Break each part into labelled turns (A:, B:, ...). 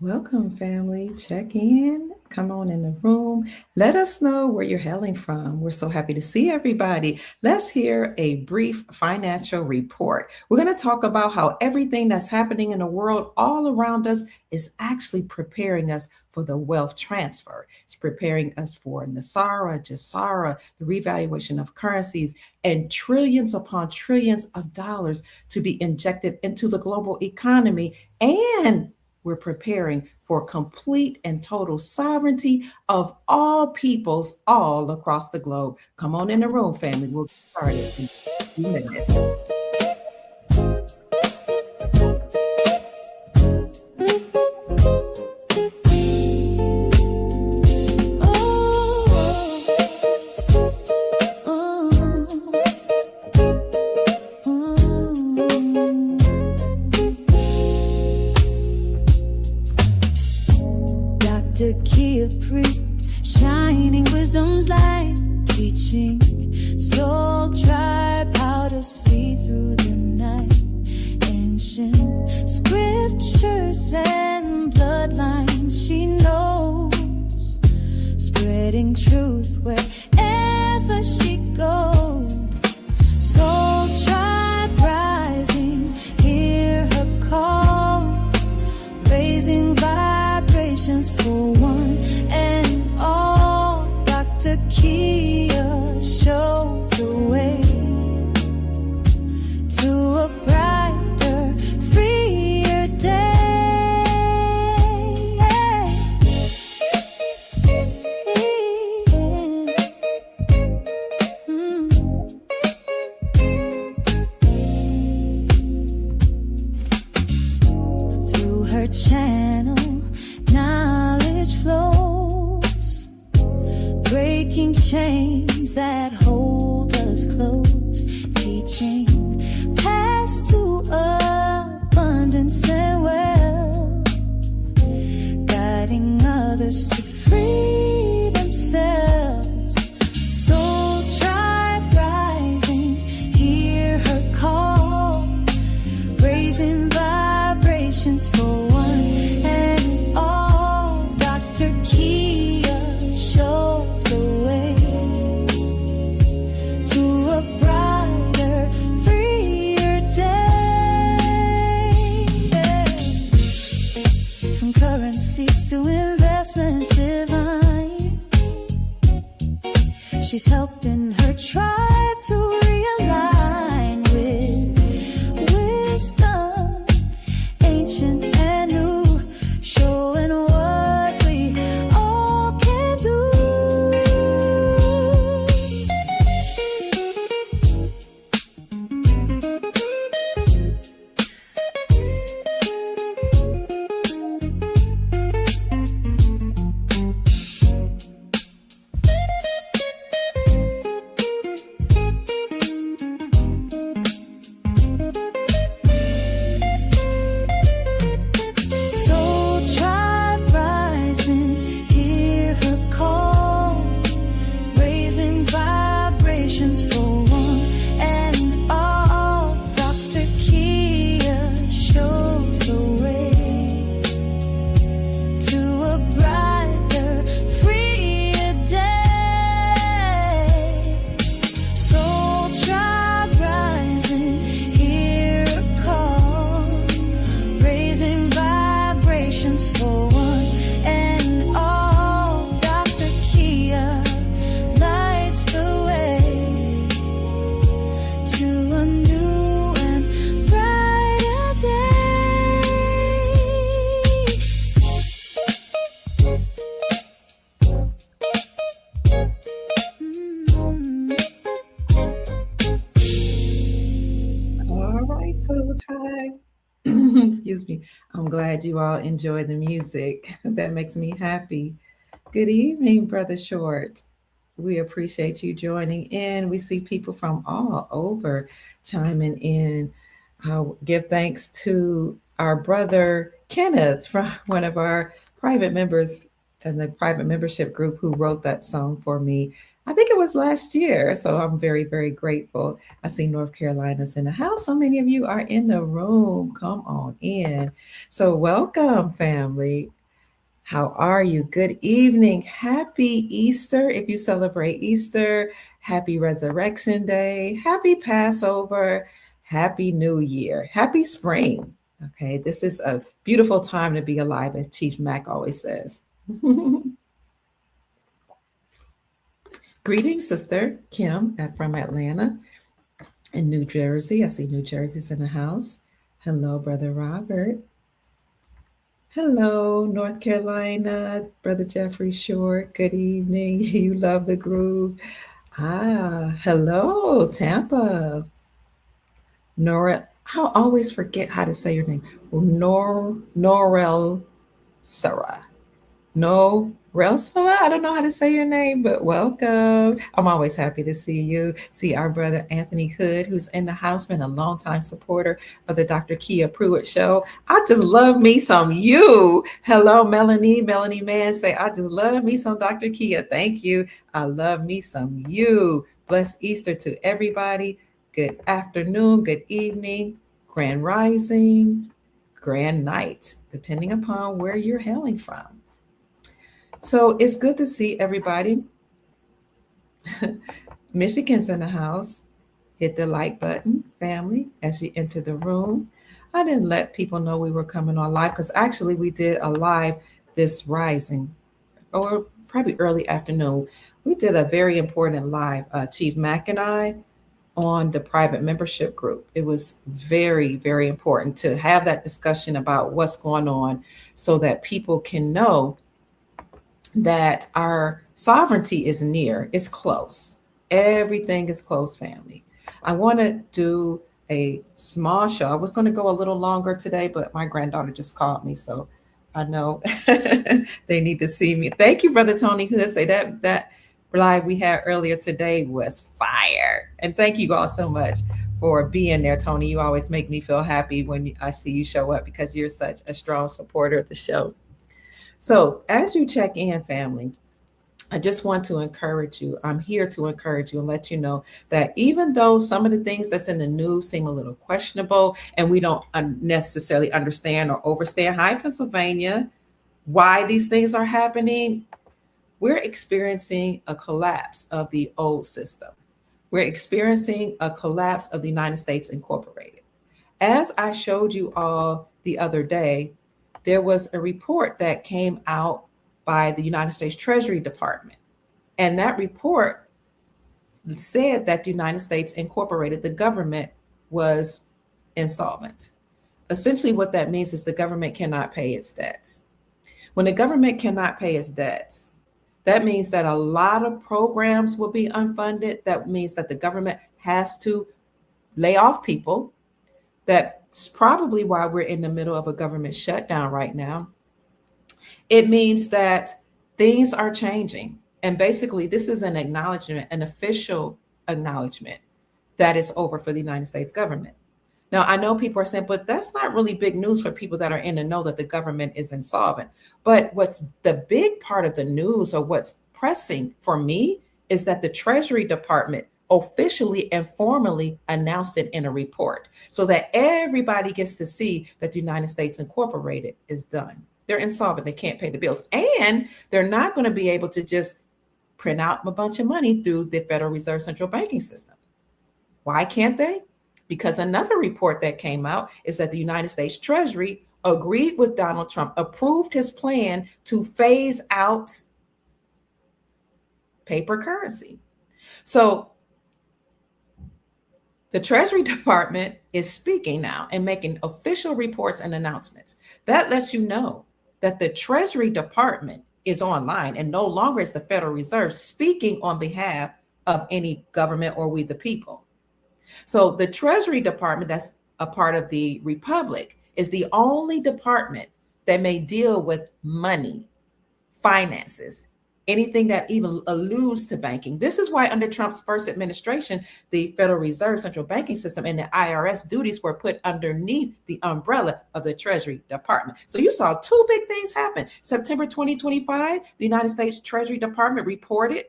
A: Welcome, family. Check in. Come on in the room. Let us know where you're hailing from. We're so happy to see everybody. Let's hear a brief financial report. We're going to talk about how everything that's happening in the world all around us is actually preparing us for the wealth transfer. It's preparing us for NESARA, JASARA, the revaluation of currencies, and trillions upon trillions of dollars to be injected into the global economy. And we're preparing for complete and total sovereignty of all peoples all across the globe. Come on in the room, family. We'll get started in a few minutes.
B: Shining wisdom's light, teaching soul tribe how to see through the night. Ancient scriptures and bloodlines she knows, spreading truth wherever she goes. Soul tribe rising, hear her call, raising vibrations for one and all. Dr. Kia shows the way to a brighter, freer day. Through her channel, knowledge flows, breaking chains that hold us close, teaching paths to abundance and wealth, guiding others to free themselves. Soul tribe rising, hear her call, raising vibrations for one and all. Dr. Kia shows the way to a brighter, freer day. From currencies to investments divine, she's helping her tribe to realign with wisdom, ancient and new, showing what we all can do. Soul tribe rising, hear her call, raising vibrations for one and all. Dr. Kia shows the way to a brighter, freer day. Soul tribe rising, hear her call, raising vibrations for one and all. Dr. Kia lights the way to a new and brighter day.
A: All right, Soul Tribe. Excuse me. I'm glad you all enjoy the music. That makes me happy. Good evening, Brother Short. We appreciate you joining in. We see people from all over chiming in. I'll give thanks to our brother Kenneth from one of our private members in the private membership group who wrote that song for me. I think it was last year. So I'm very, very grateful. I see North Carolina's in the house. So many of you are in the room. Come on in. So welcome, family. How are you? Good evening. Happy Easter. If you celebrate Easter, happy Resurrection Day, happy Passover, happy New Year, happy spring. Okay, this is a beautiful time to be alive, as Chief Mac always says. Greetings, Sister Kim from Atlanta in New Jersey. I see New Jersey's in the house. Hello, Brother Robert. Hello, North Carolina, Brother Jeffrey Short. Good evening. You love the groove. Hello, Tampa. Nora, I always forget how to say your name. Norel Sarah. No, Relsala, I don't know how to say your name, but welcome. I'm always happy to see you. See our brother Anthony Hood, who's in the house, been a longtime supporter of the Dr. Kia Pruitt show. I just love me some you. Hello, Melanie. Melanie Man say, I just love me some Dr. Kia. Thank you. I love me some you. Blessed Easter to everybody. Good afternoon, good evening, grand rising, grand night, depending upon where you're hailing from. So it's good to see everybody. Michigan's in the house. Hit the like button, family, as you enter the room. I didn't let people know we were coming on live because actually we did a live this rising or probably early afternoon. We did a very important live, Chief Mac and I, on the private membership group. It was very, very important to have that discussion about what's going on so that people can know that our sovereignty is near, it's close. Everything is close, family. I want to do a small show. I was going to go a little longer today, but my granddaughter just called me, so I know they need to see me. Thank you, Brother Tony Hood. Say that live we had earlier today was fire. And thank you all so much for being there, Tony. You always make me feel happy when I see you show up because you're such a strong supporter of the show. So as you check in, family, I just want to encourage you. I'm here to encourage you and let you know that even though some of the things that's in the news seem a little questionable and we don't necessarily understand or overstand, hi, Pennsylvania, why these things are happening, we're experiencing a collapse of the old system. We're experiencing a collapse of the United States Incorporated. As I showed you all the other day, there was a report that came out by the United States Treasury Department. And that report said that the United States Incorporated, the government, was insolvent. Essentially, what that means is the government cannot pay its debts. When the government cannot pay its debts, that means that a lot of programs will be unfunded. That means that the government has to lay off people. That's probably why we're in the middle of a government shutdown right now. It means that things are changing. And basically, this is an acknowledgement, an official acknowledgement that it's over for the United States government. Now, I know people are saying, but that's not really big news for people that are in the know that the government is insolvent. But what's the big part of the news, or what's pressing for me, is that the Treasury Department officially and formally announced it in a report so that everybody gets to see that the United States Incorporated is done. They're insolvent. They can't pay the bills. And they're not going to be able to just print out a bunch of money through the Federal Reserve Central Banking System. Why can't they? Because another report that came out is that the United States Treasury agreed with Donald Trump, approved his plan to phase out paper currency. So the Treasury Department is speaking now and making official reports and announcements. That lets you know that the Treasury Department is online and no longer is the Federal Reserve speaking on behalf of any government or we the people. So the Treasury Department, that's a part of the Republic, is the only department that may deal with money, finances, anything that even alludes to banking. This is why under Trump's first administration, the Federal Reserve Central Banking System and the IRS duties were put underneath the umbrella of the Treasury Department. So you saw two big things happen. September 2025, the United States Treasury Department reported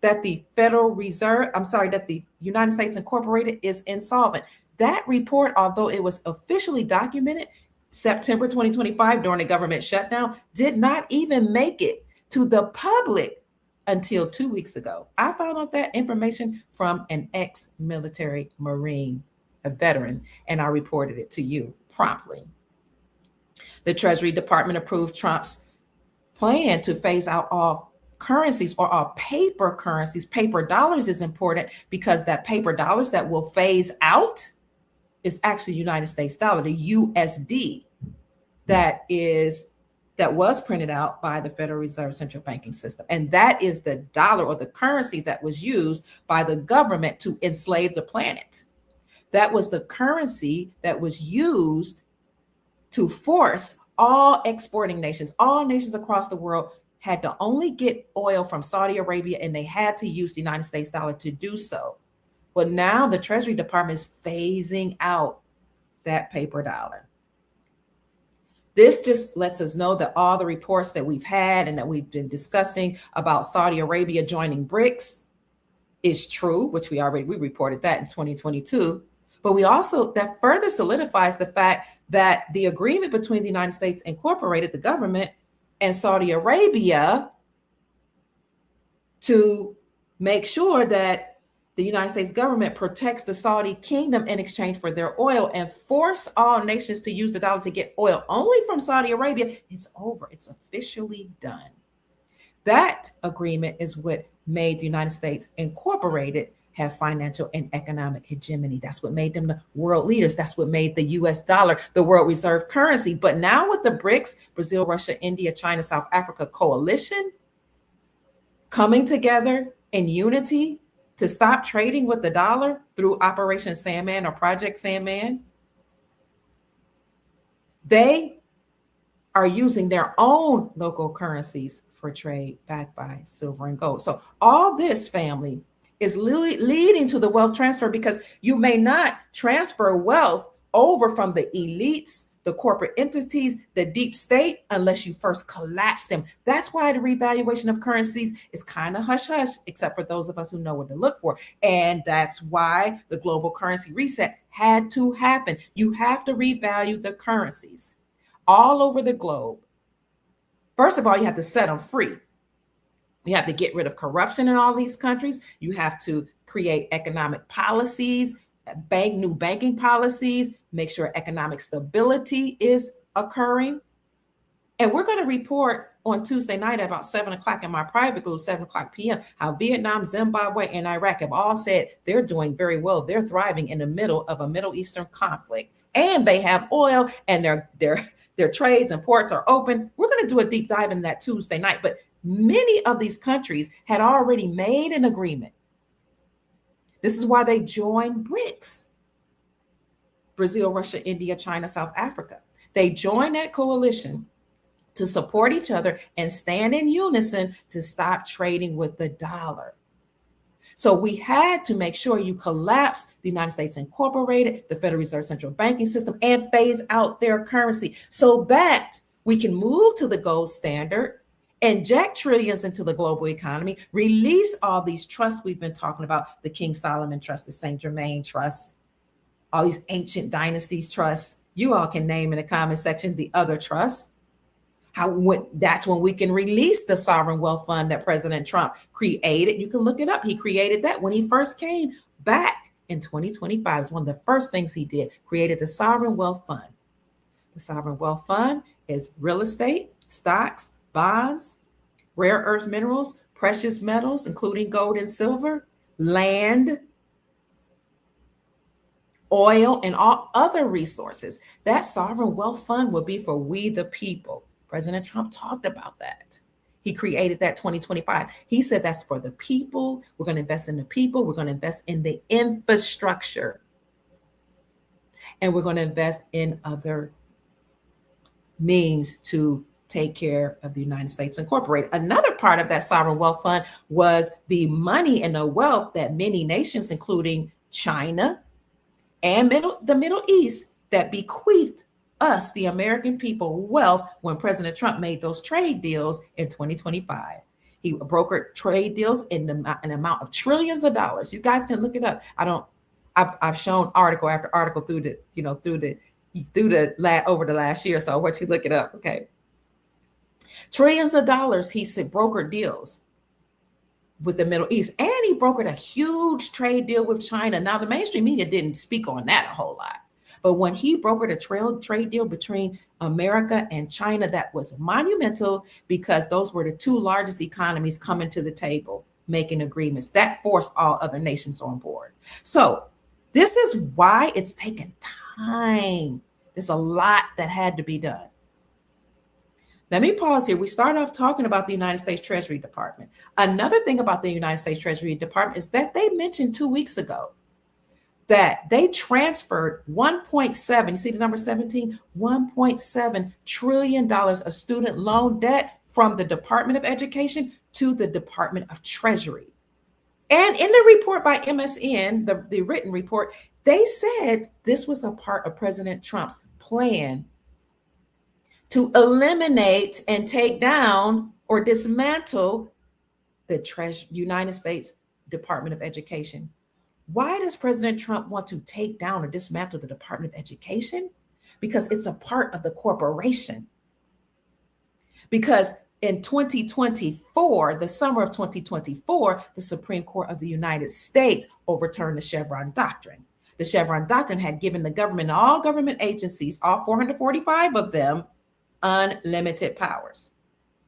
A: that the that the United States Incorporated is insolvent. That report, although it was officially documented September 2025 during the government shutdown, did not even make it to the public until 2 weeks ago. I found out that information from an ex-military Marine, a veteran, and I reported it to you promptly. The Treasury Department approved Trump's plan to phase out all currencies or all paper currencies. Paper dollars is important because that paper dollars that will phase out is actually United States dollar, the USD that was printed out by the Federal Reserve Central Banking System. And that is the dollar or the currency that was used by the government to enslave the planet. That was the currency that was used to force all exporting nations, all nations across the world had to only get oil from Saudi Arabia, and they had to use the United States dollar to do so. But now the Treasury Department is phasing out that paper dollar. This just lets us know that all the reports that we've had and that we've been discussing about Saudi Arabia joining BRICS is true, which we reported that in 2022. But we also, that further solidifies the fact that the agreement between the United States Incorporated, the government, and Saudi Arabia to make sure that the United States government protects the Saudi kingdom in exchange for their oil and force all nations to use the dollar to get oil only from Saudi Arabia, it's over. It's officially done. That agreement is what made the United States Incorporated have financial and economic hegemony. That's what made them the world leaders. That's what made the US dollar the world reserve currency. But now with the BRICS, Brazil, Russia, India, China, South Africa coalition coming together in unity to stop trading with the dollar through Operation Sandman or Project Sandman, they are using their own local currencies for trade backed by silver and gold. So all this, family, is leading to the wealth transfer, because you may not transfer wealth over from the elites, the corporate entities, the deep state, unless you first collapse them. That's why the revaluation of currencies is kind of hush-hush, except for those of us who know what to look for. And that's why the global currency reset had to happen. You have to revalue the currencies all over the globe. First of all, you have to set them free. You have to get rid of corruption in all these countries. You have to create economic policies, new banking policies, make sure economic stability is occurring. And we're going to report on Tuesday night at about 7 o'clock in my private group, 7 o'clock p.m., how Vietnam, Zimbabwe, and Iraq have all said they're doing very well. They're thriving in the middle of a Middle Eastern conflict. And they have oil, and their trades and ports are open. We're going to do a deep dive in that Tuesday night. But many of these countries had already made an agreement. This is why they joined BRICS. Brazil, Russia, India, China, South Africa. They joined that coalition to support each other and stand in unison to stop trading with the dollar. So we had to make sure you collapse the United States Incorporated, the Federal Reserve Central Banking System, and phase out their currency so that we can move to the gold standard, inject trillions into the global economy, release all these trusts we've been talking about, the King Solomon Trust, the St. Germain Trust, all these ancient dynasties trusts. You all can name in the comment section the other trusts. That's when we can release the sovereign wealth fund that President Trump created. You can look it up. He created that when he first came back in 2025. It's one of the first things he did, created the sovereign wealth fund. The sovereign wealth fund is real estate, stocks, bonds, rare earth minerals, precious metals, including gold and silver, land, oil, and all other resources. That sovereign wealth fund will be for we the people. President Trump talked about that. He created that 2025. He said that's for the people. We're going to invest in the people. We're going to invest in the infrastructure. And we're going to invest in other means to take care of the United States Incorporated. Another part of that sovereign wealth fund was the money and the wealth that many nations, including China and the Middle East, that bequeathed us, the American people, wealth when President Trump made those trade deals in 2025. He brokered trade deals in an amount of trillions of dollars. You guys can look it up. I've shown article after article through the over the last year. So I want you to look it up. Okay. Trillions of dollars he brokered deals with the Middle East, and he brokered a huge trade deal with China. Now, the mainstream media didn't speak on that a whole lot, but when he brokered a trade deal between America and China, that was monumental because those were the two largest economies coming to the table, making agreements that forced all other nations on board. So this is why it's taken time. There's a lot that had to be done. Let me pause here. We start off talking about the United States Treasury Department. Another thing about the United States Treasury Department is that they mentioned 2 weeks ago that they transferred 1.7, you see the number 17, $1.7 trillion of student loan debt from the Department of Education to the Department of Treasury. And in the report by MSN, the written report, they said this was a part of President Trump's plan to eliminate and take down or dismantle the United States Department of Education. Why does President Trump want to take down or dismantle the Department of Education? Because it's a part of the corporation. Because in 2024, the summer of 2024, the Supreme Court of the United States overturned the Chevron Doctrine. The Chevron Doctrine had given the government, all government agencies, all 445 of them, unlimited powers.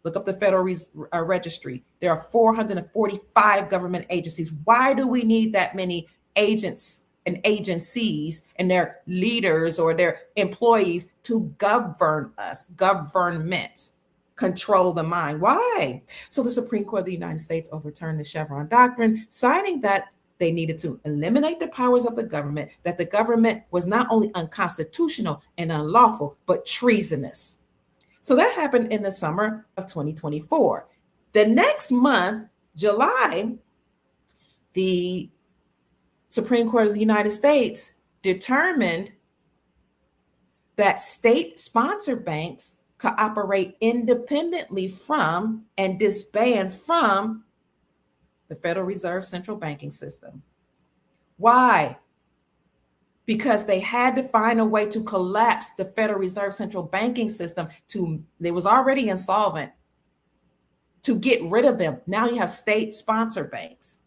A: Look up the Federal Registry. There are 445 government agencies. Why do we need that many agents and agencies and their leaders or their employees to govern us? Government, control the mind. Why? So the Supreme Court of the United States overturned the Chevron Doctrine, citing that they needed to eliminate the powers of the government, that the government was not only unconstitutional and unlawful, but treasonous. So that happened in the summer of 2024. The next month, July, the Supreme Court of the United States determined that state-sponsored banks could operate independently from and disband from the Federal Reserve central banking system. Why? Because they had to find a way to collapse the Federal Reserve central banking system. They was already insolvent, to get rid of them. Now you have state-sponsored banks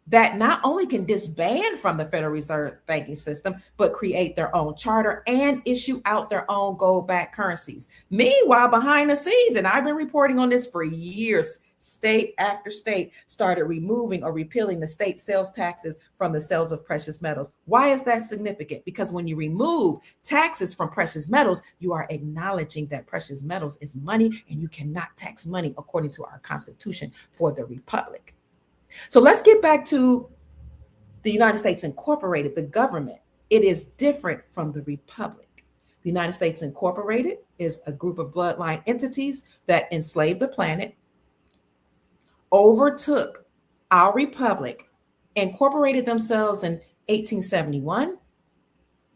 A: that not only can disband from the Federal Reserve banking system, but create their own charter and issue out their own gold-backed currencies. Meanwhile, behind the scenes, and I've been reporting on this for years, state after state started removing or repealing the state sales taxes from the sales of precious metals. Why is that significant? Because when you remove taxes from precious metals, you are acknowledging that precious metals is money, and you cannot tax money according to our Constitution for the Republic. So let's get back to the United States Incorporated, the government. It is different from the Republic. The United States Incorporated is a group of bloodline entities that enslaved the planet, overtook our Republic, incorporated themselves in 1871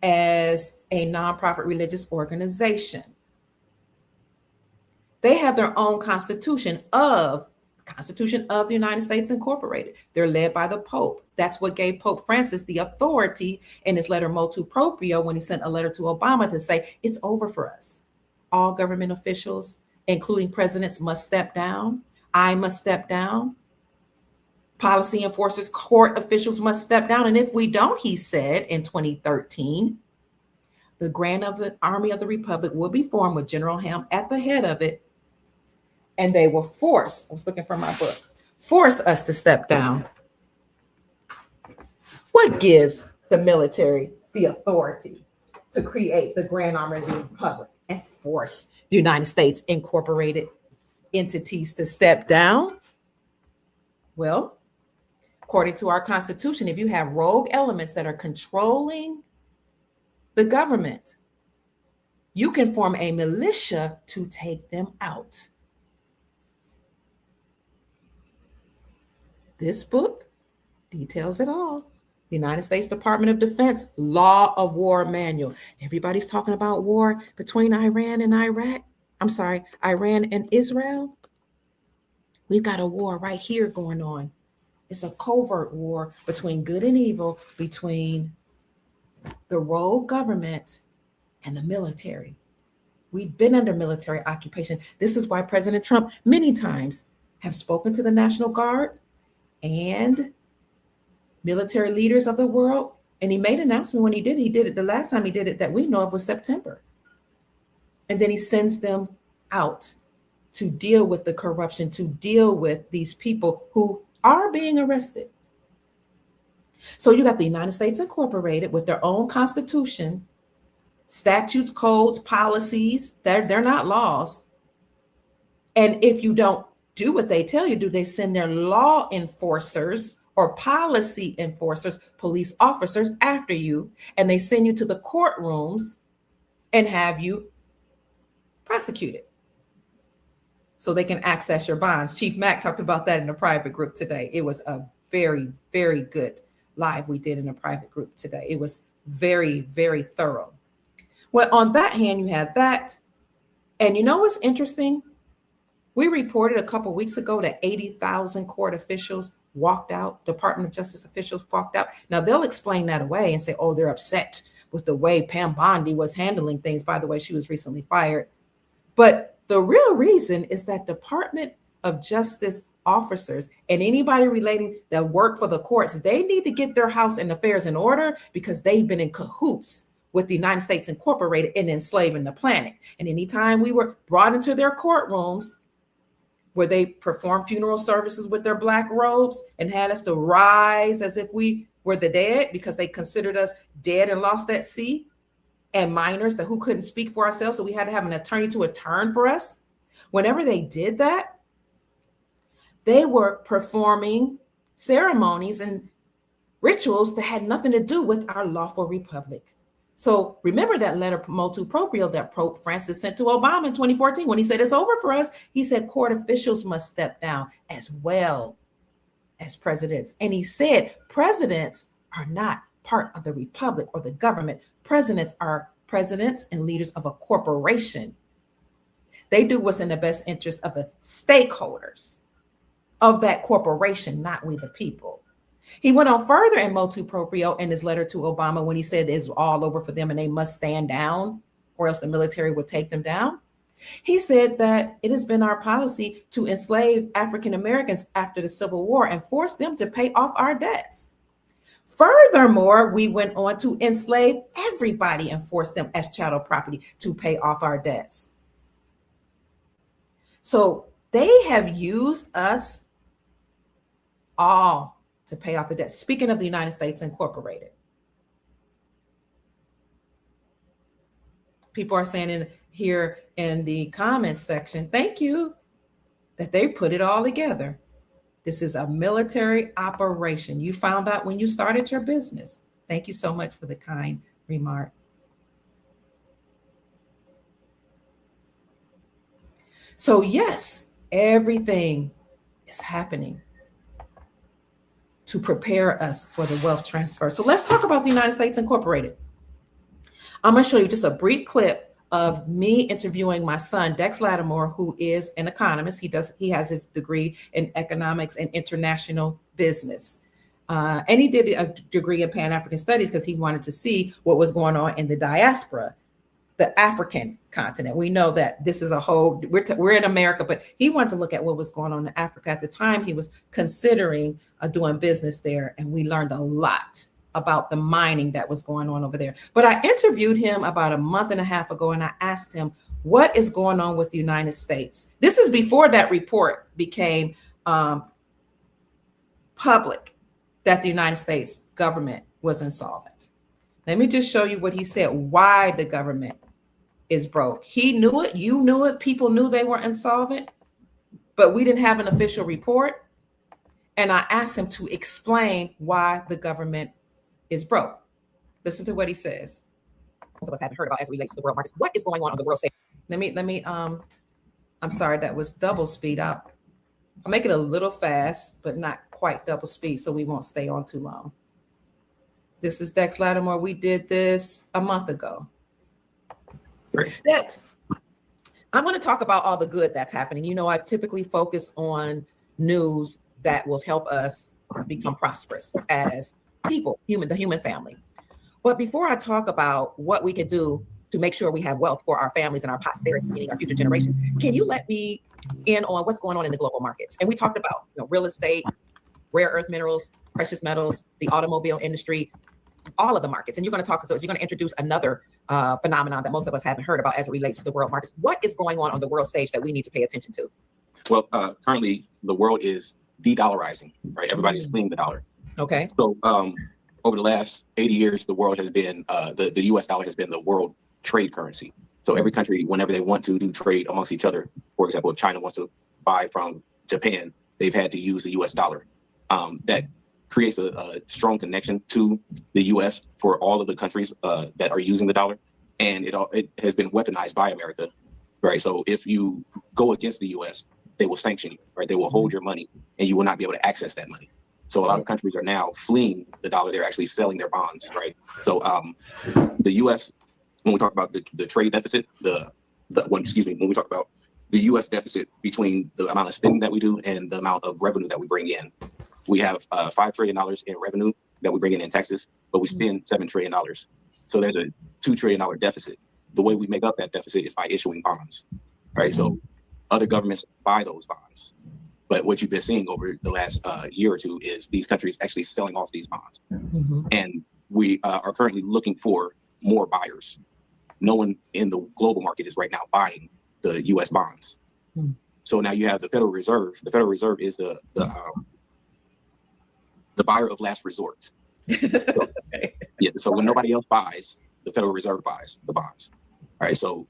A: as a nonprofit religious organization. They have their own Constitution of the United States Incorporated. They're led by the Pope. That's what gave Pope Francis the authority in his letter Motu Proprio when he sent a letter to Obama to say, it's over for us. All government officials, including presidents, must step down. I must step down. Policy enforcers, court officials must step down. And if we don't, he said in 2013, the Grand of the Army of the Republic will be formed with General Ham at the head of it. And they will force, I was looking for my book, force us to step down. What gives the military the authority to create the Grand Army of the Republic and force the United States Incorporated entities to step down? Well, according to our Constitution, if you have rogue elements that are controlling the government, you can form a militia to take them out. This book details it all. The United States Department of Defense Law of War Manual. Everybody's talking about war between Iran and Iraq. I'm sorry, Iran and Israel. We've got a war right here going on. It's a covert war between good and evil, between the rogue government and the military. We've been under military occupation. This is why President Trump many times have spoken to the National Guard and military leaders of the world. And he made an announcement when he did it. The last time he did it that we know of was September. And then he sends them out to deal with the corruption, to deal with these people who are being arrested. So you got the United States Incorporated with their own constitution, statutes, codes, policies. They're not laws. And if you don't do what they tell you to do, they send their law enforcers or policy enforcers, police officers after you, and they send you to the courtrooms and have you prosecuted so they can access your bonds. Chief Mack talked about that in a private group today. It was a very, very good live we did in a private group today. It was very, very thorough. Well, on that hand, you have that. And you know what's interesting? We reported a couple of weeks ago that 80,000 court officials walked out, Department of Justice officials walked out. Now, they'll explain that away and say, oh, they're upset with the way Pam Bondi was handling things. By the way, she was recently fired. But the real reason is that Department of Justice officers and anybody relating that work for the courts, they need to get their house and affairs in order because they've been in cahoots with the United States Incorporated in enslaving the planet. And anytime we were brought into their courtrooms where they performed funeral services with their black robes and had us to rise as if we were the dead because they considered us dead and lost at sea, and minors that who couldn't speak for ourselves, so we had to have an attorney to attorney for us. Whenever they did that, they were performing ceremonies and rituals that had nothing to do with our lawful republic. So remember that letter motu proprio that Pope Francis sent to Obama in 2014 when he said it's over for us. He said court officials must step down as well as presidents. And he said presidents are not part of the republic or the government. Presidents are presidents and leaders of a corporation. They do what's in the best interest of the stakeholders of that corporation, not we the people. He went on further in motu proprio in his letter to Obama when he said it's all over for them and they must stand down or else the military would take them down. He said that it has been our policy to enslave African Americans after the Civil War and force them to pay off our debts. Furthermore, we went on to enslave everybody and force them as chattel property to pay off our debts. So they have used us all to pay off the debt. Speaking of the United States Incorporated, people are saying in here in the comments section, thank you, that they put it all together. This is a military operation. You found out when you started your business. Thank you so much for the kind remark. So yes, everything is happening to prepare us for the wealth transfer. So let's talk about the United States Incorporated. I'm going to show you just a brief clip of me interviewing my son, Dex Lattimore, who is an economist. He has his degree in economics and international business. And he did a degree in Pan-African studies because he wanted to see what was going on in the diaspora, the African continent. We know that this is a whole, we're in America, but he wanted to look at what was going on in Africa. At the time, he was considering doing business there, and we learned a lot about the mining that was going on over there. But I interviewed him about a month and a half ago, and I asked him, what is going on with the United States? This is before that report became public that the United States government was insolvent. Let me just show you what he said, why the government is broke. He knew it, you knew it, people knew they were insolvent, but we didn't have an official report. And I asked him to explain why the government is broke. Listen to what he says. Most of us haven't heard about as it relates to the world markets. What is going on the world stage? Let me, I'm sorry, that was double speed. I'll make it a little fast, but not quite double speed so we won't stay on too long. This is Dex Lattimore. We did this a month ago. Dex, I want to talk about all the good that's happening. You know, I typically focus on news that will help us become prosperous as people, the human family. But before I talk about what we can do to make sure we have wealth for our families and our posterity, meaning our future generations, can you let me in on what's going on in the global markets? And we talked about real estate, rare earth minerals, precious metals, the automobile industry, all of the markets. And you're going to talk, so you're going to introduce another phenomenon that most of us haven't heard about as it relates to the world markets. What is going on the world stage that we need to pay attention to?
C: Well, currently the world is de-dollarizing, right? Everybody's fleeing the dollar.
A: Okay.
C: So over the last 80 years, the world has been, the US dollar has been the world trade currency. So every country, whenever they want to do trade amongst each other, for example, if China wants to buy from Japan, they've had to use the US dollar. That creates a strong connection to the US for all of the countries that are using the dollar. And it has been weaponized by America, right? So if you go against the US, they will sanction you, right? They will hold your money and you will not be able to access that money. So a lot of countries are now fleeing the dollar. They're actually selling their bonds, right? So the US, when we talk about the trade deficit, when we talk about the US deficit between the amount of spending that we do and the amount of revenue that we bring in, we have $5 trillion in revenue that we bring in taxes, but we spend $7 trillion. So there's a $2 trillion deficit. The way we make up that deficit is by issuing bonds, right? So other governments buy those bonds. But what you've been seeing over the last year or two is these countries actually selling off these bonds. And we are currently looking for more buyers. No one in the global market is right now buying the US bonds. So now you have the Federal Reserve. The Federal Reserve is the buyer of last resort. So when nobody else buys, the Federal Reserve buys the bonds. All right. So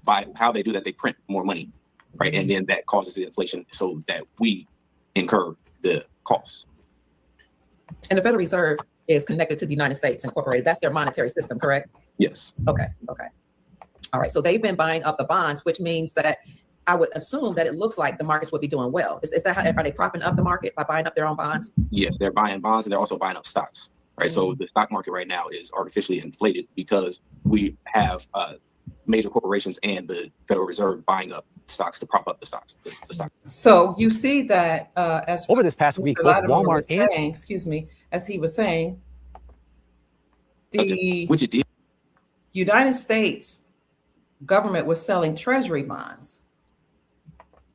C: by how they do that, they print more money, right? And then that causes the inflation so that we incur the costs.
A: And the Federal Reserve is connected to the United States Incorporated. That's their monetary system, correct?
C: Yes.
A: Okay. All right. So they've been buying up the bonds, which means that I would assume that it looks like the markets would be doing well. Is that how, are they propping up the market by buying up their own bonds?
C: Yes, they're buying bonds and they're also buying up stocks, right? So the stock market right now is artificially inflated because we have major corporations and the Federal Reserve buying up stocks to prop up the stocks.
A: So you see that as
D: over this past week, both Walmart and
A: as he was saying,
C: which it did.
A: United States government was selling Treasury bonds,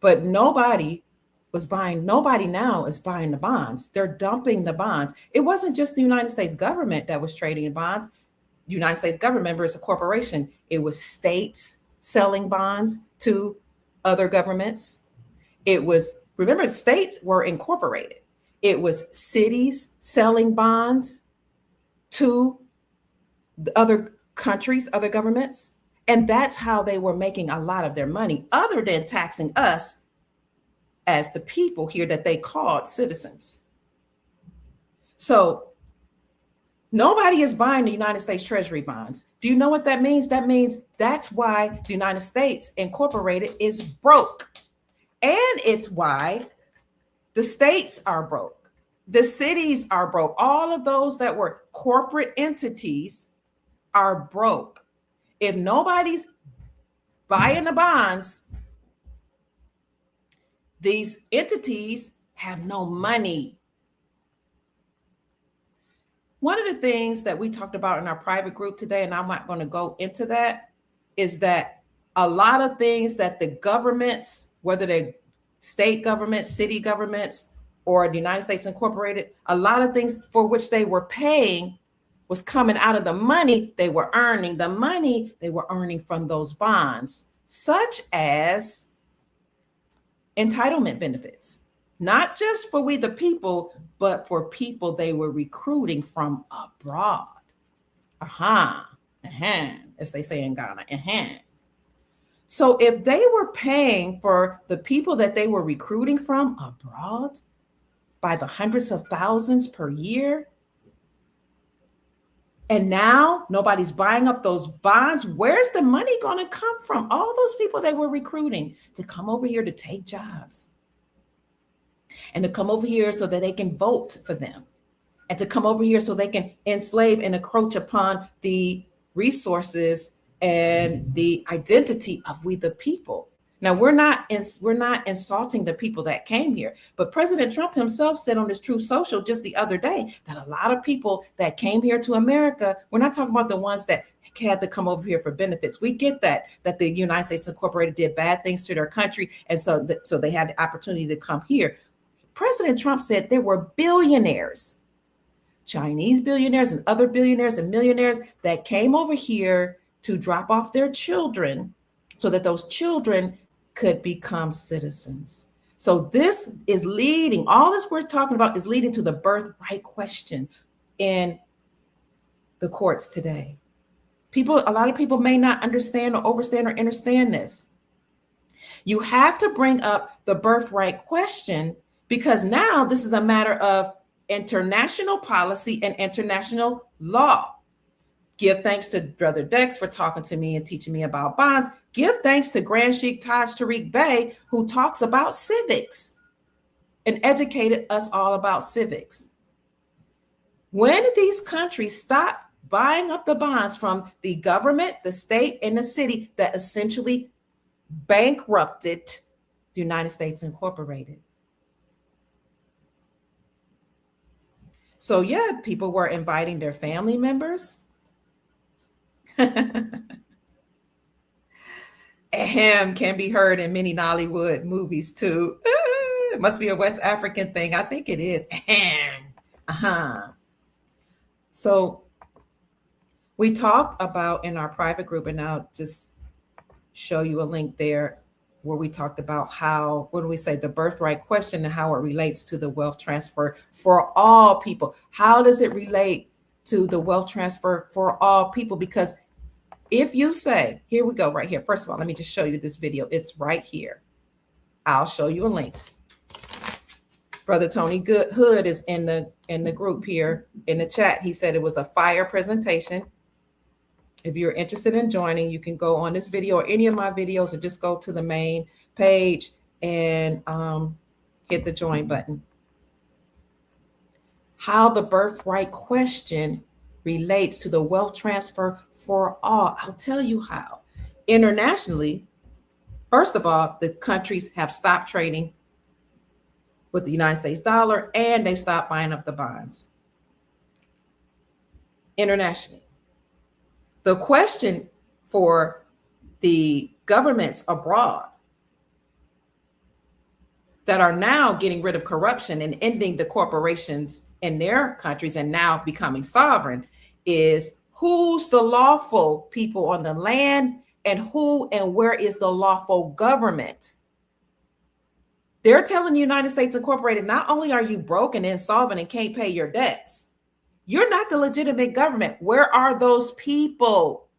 A: but nobody now is buying the bonds. They're dumping the bonds. It wasn't just the United States government that was trading in bonds. United States government, remember, it's a corporation. It was states selling bonds to other governments. It was, remember, the states were incorporated. It was cities selling bonds to other countries, other governments. And that's how they were making a lot of their money, other than taxing us as the people here that they called citizens. So nobody is buying the United States Treasury bonds. Do you know what that means? That means that's why the United States Incorporated is broke. And it's why the states are broke. The cities are broke. All of those that were corporate entities are broke. If nobody's buying the bonds, these entities have no money. One of the things that we talked about in our private group today, and I'm not going to go into that, is that a lot of things that the governments, whether they're state governments, city governments, or the United States Incorporated, a lot of things for which they were paying was coming out of the money they were earning, the money they were earning from those bonds, such as entitlement benefits, not just for we the people, but for people they were recruiting from abroad. As they say in Ghana. So if they were paying for the people that they were recruiting from abroad by the hundreds of thousands per year, and now nobody's buying up those bonds, where's the money going to come from? All those people they were recruiting to come over here to take jobs and to come over here so that they can vote for them and to come over here so they can enslave and encroach upon the resources and the identity of we the people. Now, we're not insulting the people that came here, but President Trump himself said on his Truth Social just the other day that a lot of people that came here to America, we're not talking about the ones that had to come over here for benefits. We get that the United States Incorporated did bad things to their country, and so they had the opportunity to come here. President Trump said there were billionaires, Chinese billionaires and other billionaires and millionaires that came over here to drop off their children so that those children could become citizens. So this is leading, all this we're talking about is leading to the birthright question in the courts today. A lot of people may not understand or understand or understand this. You have to bring up the birthright question because now this is a matter of international policy and international law. Give thanks to Brother Dex for talking to me and teaching me about bonds. Give thanks to Grand Sheikh Taj Tariq Bey, who talks about civics and educated us all about civics. When did these countries stop buying up the bonds from the government, the state, and the city that essentially bankrupted the United States Incorporated? So yeah, people were inviting their family members. Ahem can be heard in many Nollywood movies too. It must be a West African thing. I think it is. Ahem. So we talked about in our private group, and I'll just show you a link there where we talked about how, what do we say, the birthright question and how it relates to the wealth transfer for all people. How does it relate to the wealth transfer for all people? Because if you say, here we go right here. First of all, let me just show you this video. It's right here. I'll show you a link. Brother Tony Hood is in the group here in the chat. He said it was a fire presentation. If you're interested in joining, you can go on this video or any of my videos or just go to the main page and hit the join button. How the birthright question relates to the wealth transfer for all. I'll tell you how. Internationally, first of all, the countries have stopped trading with the United States dollar and they stopped buying up the bonds. Internationally. The question for the governments abroad that are now getting rid of corruption and ending the corporations in their countries and now becoming sovereign is who's the lawful people on the land and who and where is the lawful government? They're telling the United States Incorporated, not only are you broke and insolvent and can't pay your debts, you're not the legitimate government. Where are those people?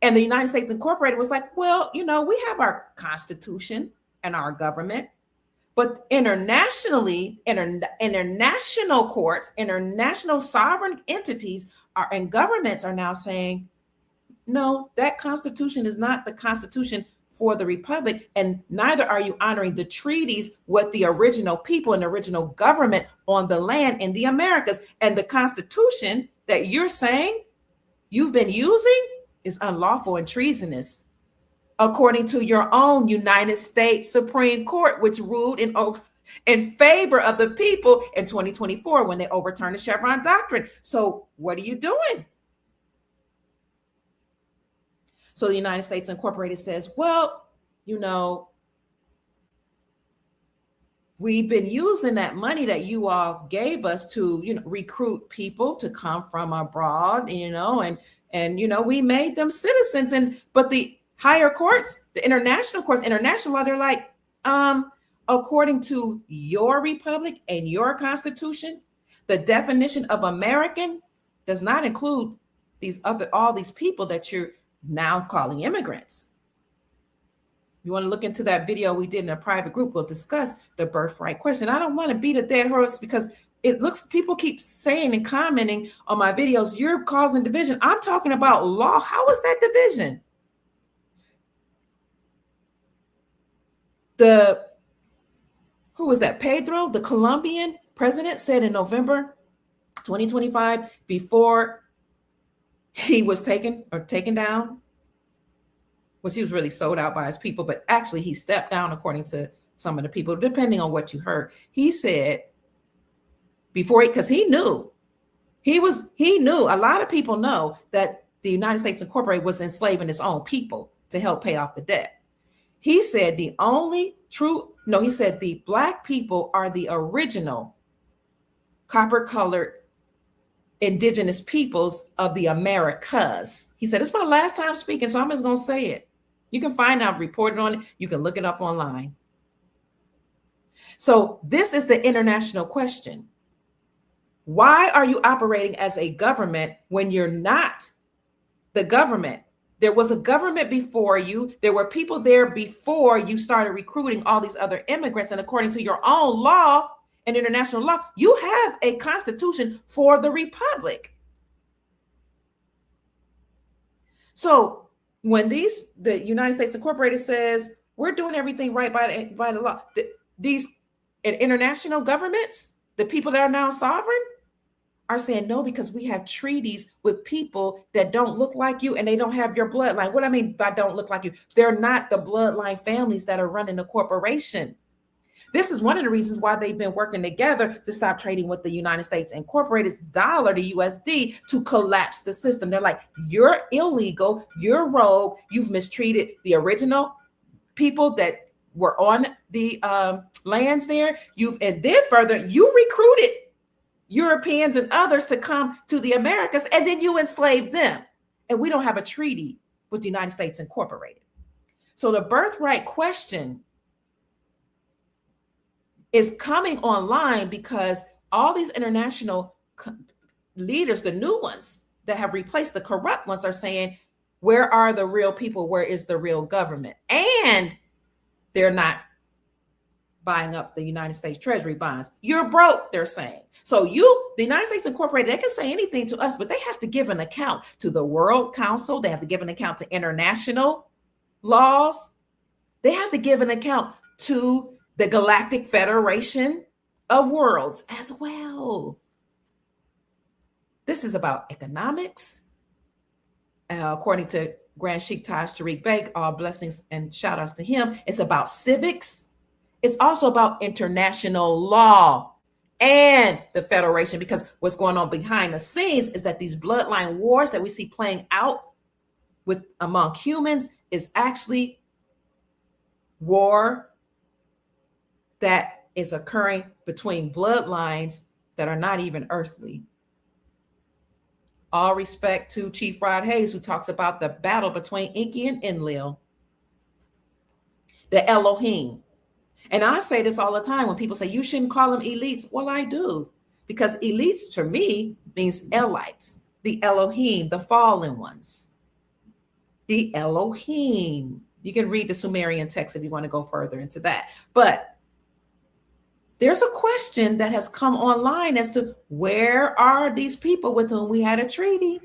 A: And the United States Incorporated was like, well, you know, we have our Constitution and our government, but internationally, international courts, international sovereign entities and governments are now saying, no, that Constitution is not the Constitution for the Republic, and neither are you honoring the treaties with the original people and original government on the land in the Americas. And the Constitution that you're saying you've been using is unlawful and treasonous, according to your own United States Supreme Court, which ruled in favor of the people in 2024 when they overturned the Chevron doctrine. So what are you doing? So the United States Incorporated says, well, you know, we've been using that money that you all gave us to, you know, recruit people to come from abroad, you know, and you know, we made them citizens. But the higher courts, the international courts, international law, they're like, according to your republic and your Constitution, the definition of American does not include all these people that you're now calling immigrants. You want to look into that video we did in a private group, we'll discuss the birthright question. I don't want to beat a dead horse because it looks, people keep saying and commenting on my videos, you're causing division. I'm talking about law. How is that division? Who was that? Pedro, the Colombian president, said in November 2025, before he was taken down, Well, he was really sold out by his people, but actually he stepped down according to some of the people, depending on what you heard. He said before, because he knew a lot of people know that the United States Incorporated was enslaving its own people to help pay off the debt. He said the Black people are the original copper-colored indigenous peoples of the Americas. He said, it's my last time speaking, so I'm just going to say it. You can find out, reported on it. You can look it up online. So this is the international question. Why are you operating as a government when you're not the government? There was a government before you. There were people there before you started recruiting all these other immigrants. And according to your own law and international law, you have a constitution for the republic. So when the United States Incorporated says we're doing everything right by the law, these international governments, the people that are now sovereign, are saying no, because we have treaties with people that don't look like you and they don't have your bloodline. What I mean by don't look like you, they're not the bloodline families that are running the corporation. This is one of the reasons why they've been working together to stop trading with the United States Incorporated's dollar, the USD, to collapse the system. They're like, you're illegal, you're rogue, you've mistreated the original people that were on the lands there. And then further, you recruited Europeans and others to come to the Americas, and then you enslaved them. And we don't have a treaty with the United States Incorporated. So the birthright question is coming online because all these international leaders, the new ones that have replaced the corrupt ones, are saying, where are the real people? Where is the real government? And they're not buying up the United States Treasury bonds. You're broke, they're saying. So the United States Incorporated, they can say anything to us, but they have to give an account to the World Council. They have to give an account to international laws. They have to give an account to the Galactic Federation of Worlds as well. This is about economics. According to Grand Sheikh Taj Tariq Bey, all blessings and shout outs to him. It's about civics. It's also about international law and the Federation, because what's going on behind the scenes is that these bloodline wars that we see playing out among humans is actually war that is occurring between bloodlines that are not even earthly. All respect to Chief Rod Hayes, who talks about the battle between Enki and Enlil, the Elohim. And I say this all the time when people say you shouldn't call them elites. Well, I do, because elites for me means Elites, the Elohim, the fallen ones, the Elohim. You can read the Sumerian text if you want to go further into that. But there's a question that has come online as to where are these people with whom we had a treaty?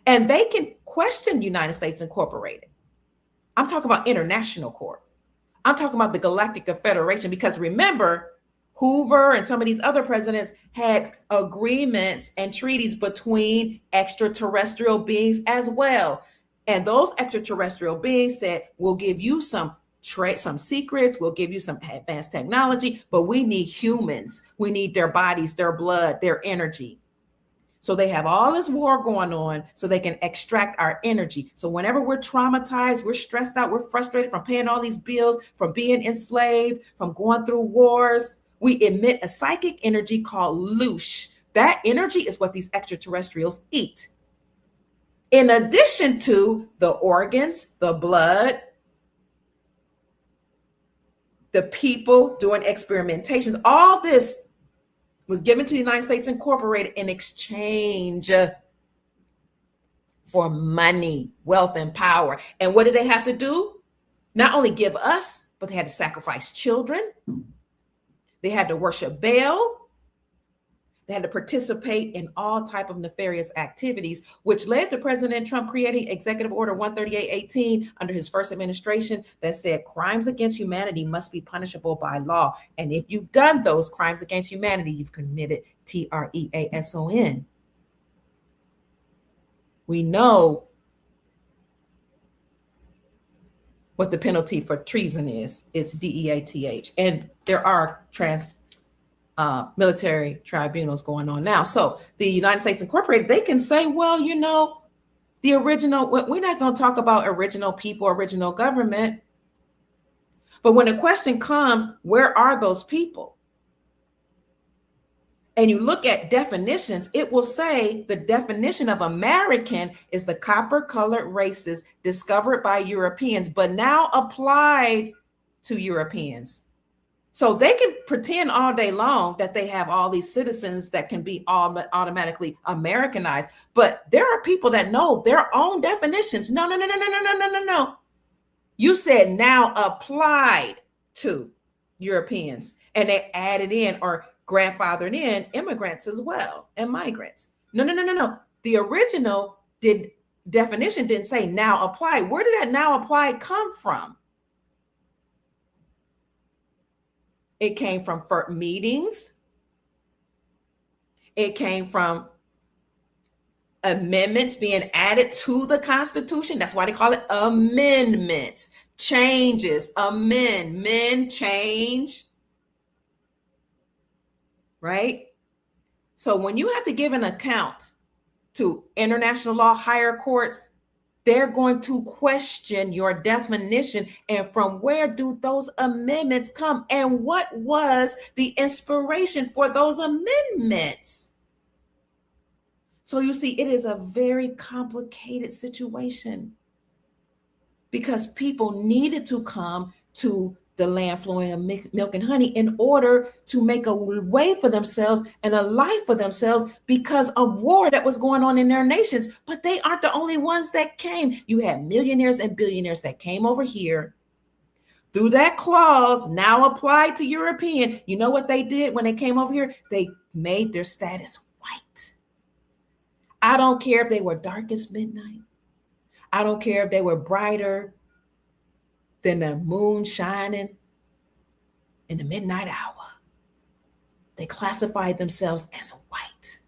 A: And they can question United States Incorporated. I'm talking about international court. I'm talking about the Galactic Federation, because remember, Hoover and some of these other presidents had agreements and treaties between extraterrestrial beings as well. And those extraterrestrial beings said, we'll give you some secrets, we'll give you some advanced technology, but we need humans. We need their bodies, their blood, their energy. So they have all this war going on so they can extract our energy. So whenever we're traumatized, we're stressed out, we're frustrated from paying all these bills, from being enslaved, from going through wars, we emit a psychic energy called loosh. That energy is what these extraterrestrials eat. In addition to the organs, the blood, the people doing experimentations, all this was given to the United States Incorporated in exchange for money, wealth, and power. And what did they have to do? Not only give us, but they had to sacrifice children. They had to worship Baal. They had to participate in all type of nefarious activities, which led to President Trump creating Executive Order 13818 under his first administration that said crimes against humanity must be punishable by law. And if you've done those crimes against humanity, you've committed treason. We know what the penalty for treason is. It's DEATH. And there are military tribunals going on now. So the United States Incorporated, they can say, well, you know, the original, we're not going to talk about original people, original government. But when the question comes, where are those people? And you look at definitions, it will say the definition of American is the copper-colored races discovered by Europeans, but now applied to Europeans. So they can pretend all day long that they have all these citizens that can be automatically Americanized, but there are people that know their own definitions. No. You said now applied to Europeans, and they added in or grandfathered in immigrants as well and migrants. No. The original definition didn't say now applied. Where did that now applied come from? It came from meetings. It came from amendments being added to the Constitution. That's why they call it amendments. Changes, men change. Right? So when you have to give an account to international law, higher courts, they're going to question your definition. And from where do those amendments come? And what was the inspiration for those amendments? So you see, it is a very complicated situation because people needed to come to the land flowing of milk and honey in order to make a way for themselves and a life for themselves because of war that was going on in their nations. But they aren't the only ones that came. You had millionaires and billionaires that came over here through that clause now applied to European. You know what they did when they came over here? They made their status white. I don't care if they were dark as midnight. I don't care if they were brighter than the moon shining in the midnight hour. They classified themselves as white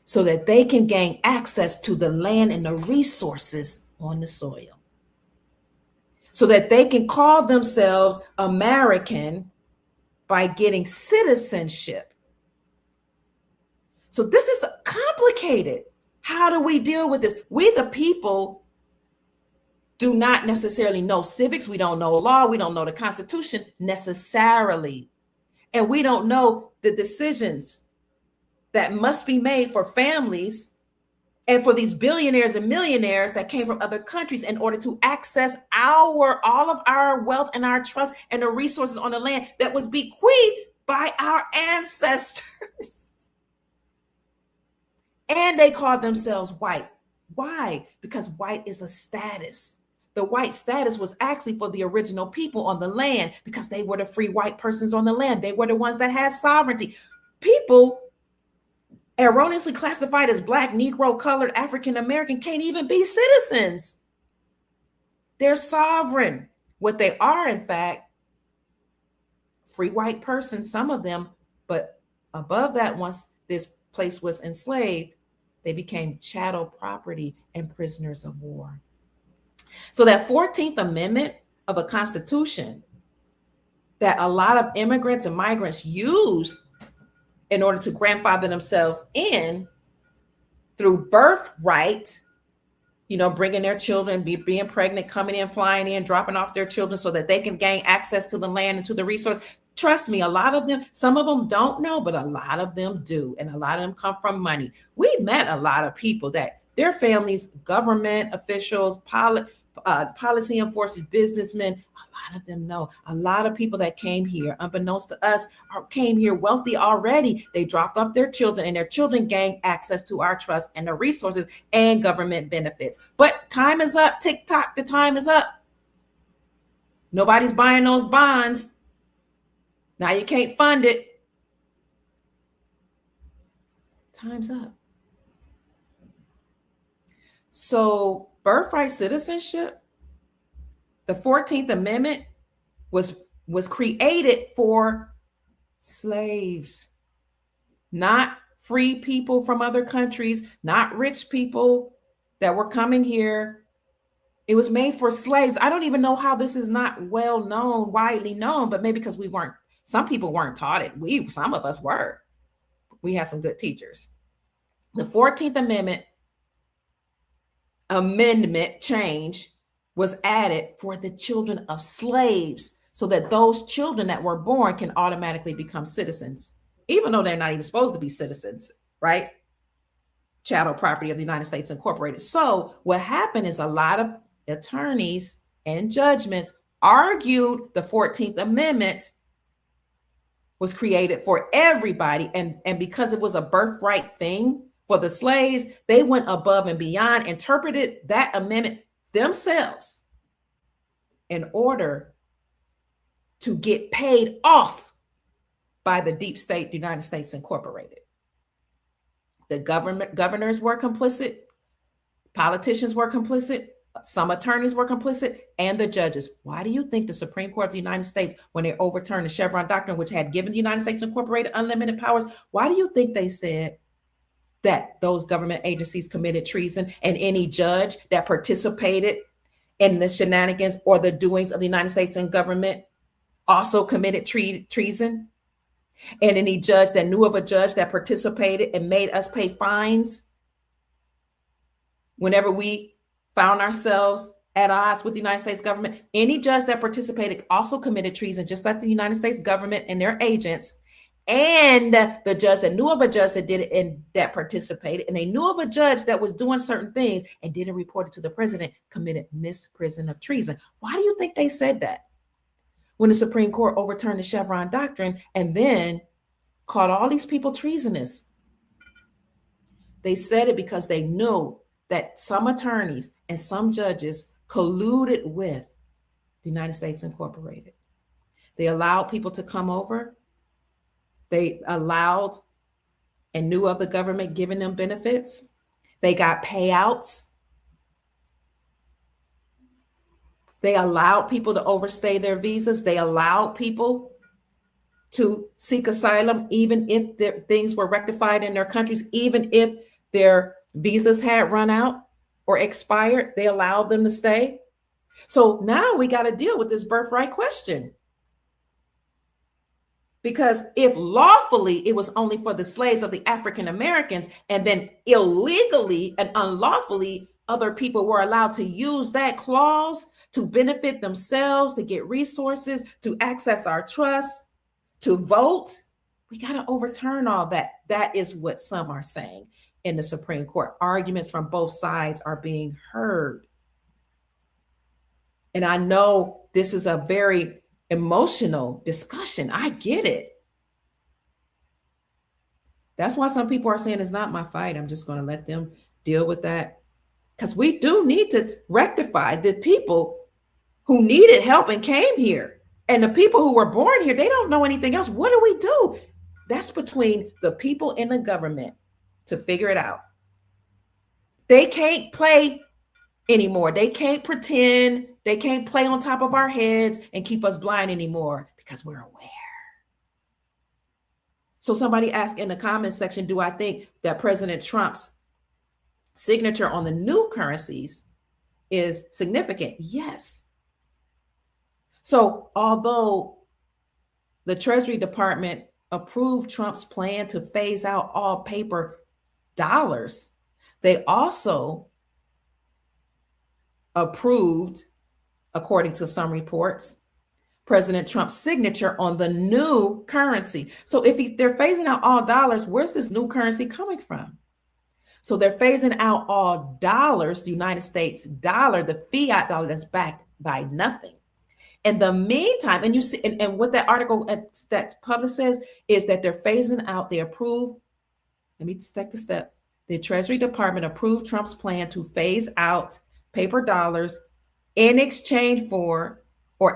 A: so that they can gain access to the land and the resources on the soil, so that they can call themselves American by getting citizenship. So this is complicated. How do we deal with this? We, the people, do not necessarily know civics. We don't know law. We don't know the Constitution necessarily. And we don't know the decisions that must be made for families and for these billionaires and millionaires that came from other countries in order to access all of our wealth and our trust and the resources on the land that was bequeathed by our ancestors. And they called themselves white. Why? Because white is a status. The white status was actually for the original people on the land because they were the free white persons on the land. They were the ones that had sovereignty. People erroneously classified as Black, Negro, colored, African American can't even be citizens. They're sovereign. What they are, in fact, free white persons, some of them, but above that, once this place was enslaved, they became chattel property and prisoners of war. So that 14th Amendment of a Constitution that a lot of immigrants and migrants used in order to grandfather themselves in through birthright, you know, bringing their children, being pregnant, coming in, flying in, dropping off their children so that they can gain access to the land and to the resource. Trust me, a lot of them, some of them don't know, but a lot of them do. And a lot of them come from money. We met a lot of people that their families, government officials, policy enforcers, businessmen, a lot of them know. A lot of people that came here, unbeknownst to us, came here wealthy already. They dropped off their children and their children gained access to our trust and the resources and government benefits. But time is up. Tick-tock, the time is up. Nobody's buying those bonds. Now you can't fund it. Time's up. So birthright citizenship, the 14th Amendment was created for slaves, not free people from other countries, not rich people that were coming here It was made for slaves. I don't even know how this is not well known, widely known, but maybe because some people weren't taught it. Some of us were. We had some good teachers. The 14th Amendment change was added for the children of slaves so that those children that were born can automatically become citizens, even though they're not even supposed to be citizens, right? Chattel property of the United States Incorporated. So what happened is a lot of attorneys and judgments argued the 14th Amendment was created for everybody. And because it was a birthright thing for the slaves, they went above and beyond, interpreted that amendment themselves in order to get paid off by the deep state, the United States Incorporated. The governors were complicit, politicians were complicit, some attorneys were complicit, and the judges. Why do you think the Supreme Court of the United States, when they overturned the Chevron Doctrine, which had given the United States Incorporated unlimited powers, why do you think they said that those government agencies committed treason, and any judge that participated in the shenanigans or the doings of the United States and government also committed treason? And any judge that knew of a judge that participated and made us pay fines whenever we found ourselves at odds with the United States government, any judge that participated also committed treason, just like the United States government and their agents. And the judge that knew of a judge that did it and that participated, and they knew of a judge that was doing certain things and didn't report it to the president, committed misprision of treason. Why do you think they said that? When the Supreme Court overturned the Chevron Doctrine and then called all these people treasonous. They said it because they knew that some attorneys and some judges colluded with the United States Incorporated. They allowed people to come over. They allowed and knew of the government giving them benefits. They got payouts. They allowed people to overstay their visas. They allowed people to seek asylum, even if their things were rectified in their countries, even if their visas had run out or expired, they allowed them to stay. So now we got to deal with this birthright question. Because if lawfully it was only for the slaves of the African Americans, and then illegally and unlawfully other people were allowed to use that clause to benefit themselves, to get resources, to access our trusts, to vote, we got to overturn all that. That is what some are saying in the Supreme Court. Arguments from both sides are being heard. And I know this is a very emotional discussion. I get it. That's why some people are saying it's not my fight. I'm just going to let them deal with that. Because we do need to rectify the people who needed help and came here. And the people who were born here, they don't know anything else. What do we do? That's between the people in the government to figure it out. They can't play anymore. They can't pretend. They can't play on top of our heads and keep us blind anymore because we're aware. So somebody asked in the comments section, do I think that President Trump's signature on the new currencies is significant? Yes. So although the Treasury Department approved Trump's plan to phase out all paper dollars, they also approved, according to some reports, President Trump's signature on the new currency. So if they're phasing out all dollars, where's this new currency coming from? So they're phasing out all dollars, the United States dollar, the fiat dollar that's backed by nothing. In the meantime, and you see, and what that article that published says is that they're phasing out, they approve. Let me take a step. The Treasury Department approved Trump's plan to phase out paper dollars in exchange for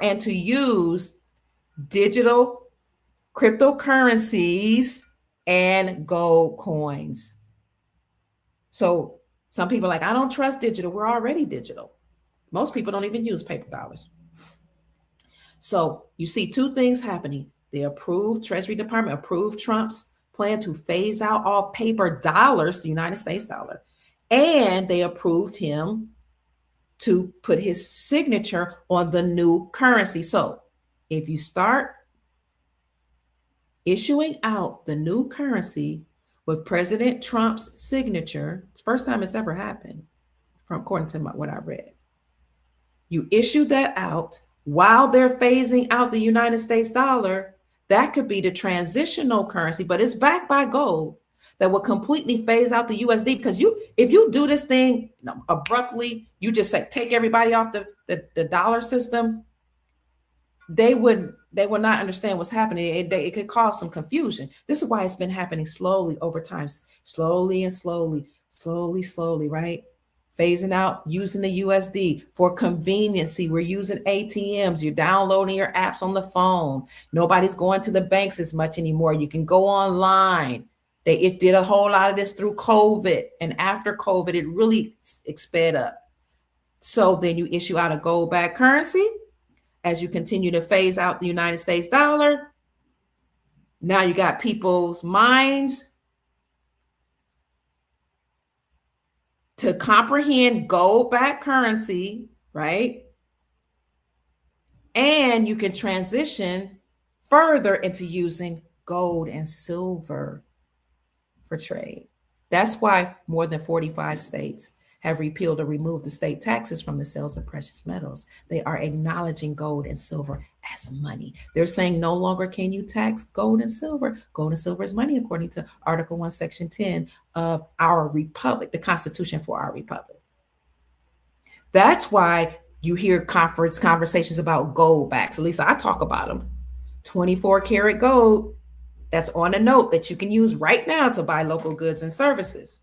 A: and to use digital cryptocurrencies and gold coins. So some people are like, I don't trust digital. We're already digital. Most people don't even use paper dollars. So you see two things happening. The Treasury Department approved Trump's plan to phase out all paper dollars, the United States dollar, and they approved him to put his signature on the new currency. So if you start issuing out the new currency with President Trump's signature, first time it's ever happened, from according to what I read. You issue that out while they're phasing out the United States dollar. That could be the transitional currency, but it's backed by gold that will completely phase out the USD. Because if you do this thing abruptly, you just say take everybody off the dollar system, they would not understand what's happening. It could cause some confusion. This is why it's been happening slowly over time, slowly and slowly, right? Phasing out, using the USD for conveniency. We're using ATMs. You're downloading your apps on the phone. Nobody's going to the banks as much anymore. You can go online. It did a whole lot of this through COVID. And after COVID, it really sped up. So then you issue out a gold-backed currency as you continue to phase out the United States dollar. Now you got people's minds to comprehend gold-backed currency, right? And you can transition further into using gold and silver for trade. That's why more than 45 states have repealed or removed the state taxes from the sales of precious metals. They are acknowledging gold and silver as money. They're saying no longer can you tax gold and silver. Gold and silver is money, according to Article 1, Section 10 of our republic, the Constitution for our republic. That's why you hear conversations about gold backs. At least I talk about them. 24 karat gold, that's on a note that you can use right now to buy local goods and services.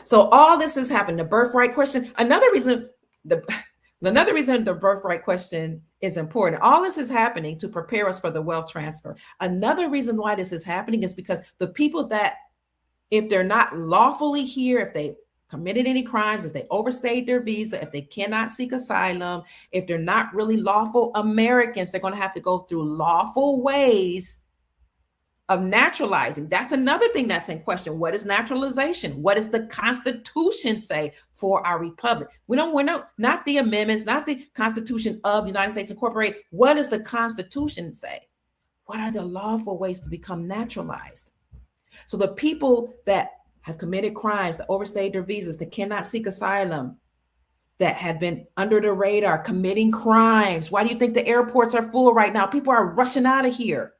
A: So all this has happened. The birthright question, another reason the birthright question is important. All this is happening to prepare us for the wealth transfer. Another reason why this is happening is because the people that, if they're not lawfully here, if they committed any crimes, if they overstayed their visa, if they cannot seek asylum, if they're not really lawful Americans, they're going to have to go through lawful ways of naturalizing. That's another thing that's in question. What is naturalization? What does the Constitution say for our republic? We're not the amendments, not the Constitution of the United States Incorporated. What does the Constitution say? What are the lawful ways to become naturalized? So the people that have committed crimes, that overstayed their visas, that cannot seek asylum, that have been under the radar, committing crimes. Why do you think the airports are full right now? People are rushing out of here.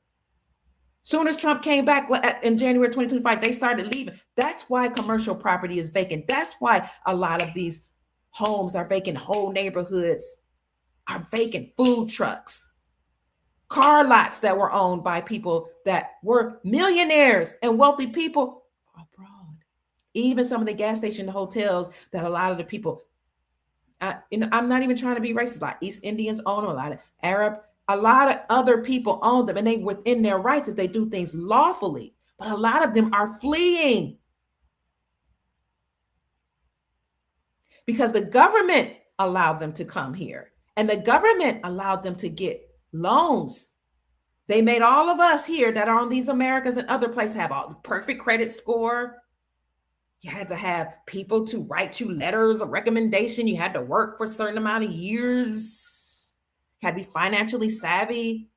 A: Soon as Trump came back in January 2025, they started leaving. That's why commercial property is vacant. That's why a lot of these homes are vacant. Whole neighborhoods are vacant. Food trucks, car lots that were owned by people that were millionaires and wealthy people abroad. Even some of the gas station hotels that a lot of the people, I'm not even trying to be racist, like East Indians own them, a lot of Arab. A lot of other people own them, and they within their rights if they do things lawfully. But a lot of them are fleeing because the government allowed them to come here, and the government allowed them to get loans. They made all of us here that are on these Americas and other places have all the perfect credit score. You had to have people to write you letters of recommendation. You had to work for a certain amount of years. Had to be financially savvy.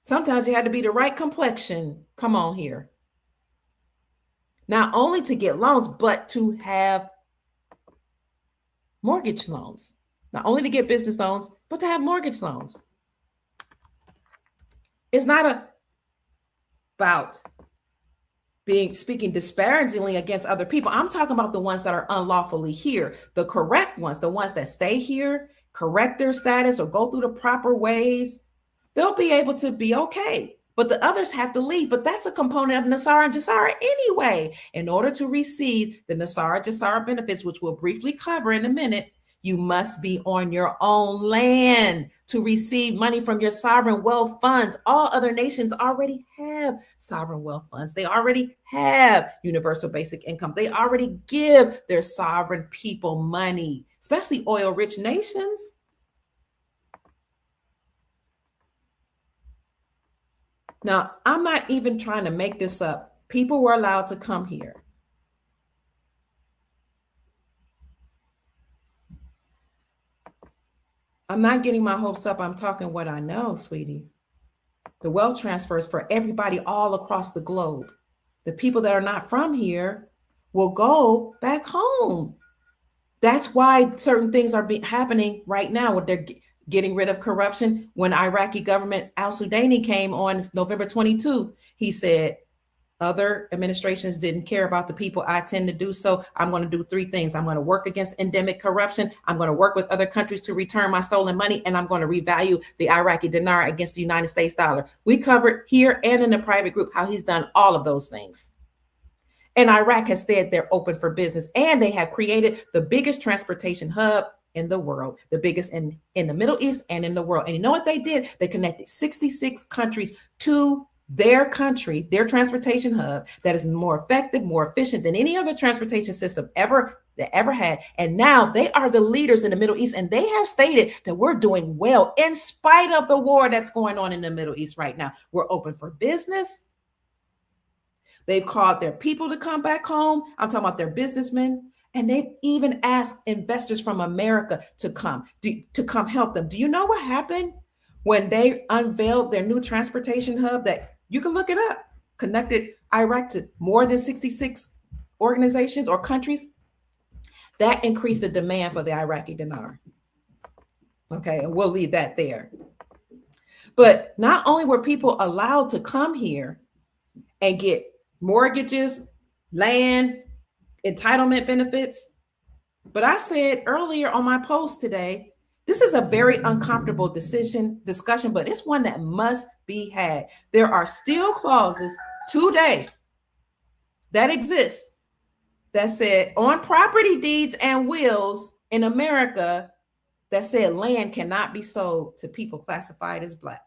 A: Sometimes you had to be the right complexion. Come on here. Not only to get loans, but to have mortgage loans. Not only to get business loans, but to have mortgage loans. It's not about speaking disparagingly against other people. I'm talking about the ones that are unlawfully here, the correct ones, the ones that stay here, correct their status or go through the proper ways. They'll be able to be okay, but the others have to leave. But that's a component of NESARA and JSARA anyway. In order to receive the NESARA JSARA benefits, which we'll briefly cover in a minute, you must be on your own land to receive money from your sovereign wealth funds. All other nations already have sovereign wealth funds. They already have universal basic income. They already give their sovereign people money, especially oil-rich nations. Now, I'm not even trying to make this up. People were allowed to come here. I'm not getting my hopes up. I'm talking what I know, sweetie. The wealth transfers for everybody all across the globe. The people that are not from here will go back home. That's why certain things are happening right now. What they're getting rid of corruption. When Iraqi government al-Sudani came on November 22, he said, other administrations didn't care about the people. I tend to do so. I'm going to do three things. I'm going to work against endemic corruption. I'm going to work with other countries to return my stolen money. And I'm going to revalue the Iraqi dinar against the United States dollar. We covered here and in the private group how he's done all of those things. And Iraq has said they're open for business. And they have created the biggest transportation hub in the world, the biggest in the Middle East and in the world. And you know what they did? They connected 66 countries to their country, their transportation hub that is more effective, more efficient than any other transportation system ever had. And now they are the leaders in the Middle East, and they have stated that we're doing well in spite of the war that's going on in the Middle East right now. We're open for business. They've called their people to come back home. I'm talking about their businessmen. And they've even asked investors from America to come help them. Do you know what happened when they unveiled their new transportation hub that you can look it up, connected Iraq to more than 66 organizations or countries? That increased the demand for the Iraqi dinar. Okay, and we'll leave that there. But not only were people allowed to come here and get mortgages, land, entitlement benefits, but I said earlier on my post today, this is a very uncomfortable discussion, but it's one that must be had. There are still clauses today that exist that said on property deeds and wills in America that said land cannot be sold to people classified as Black.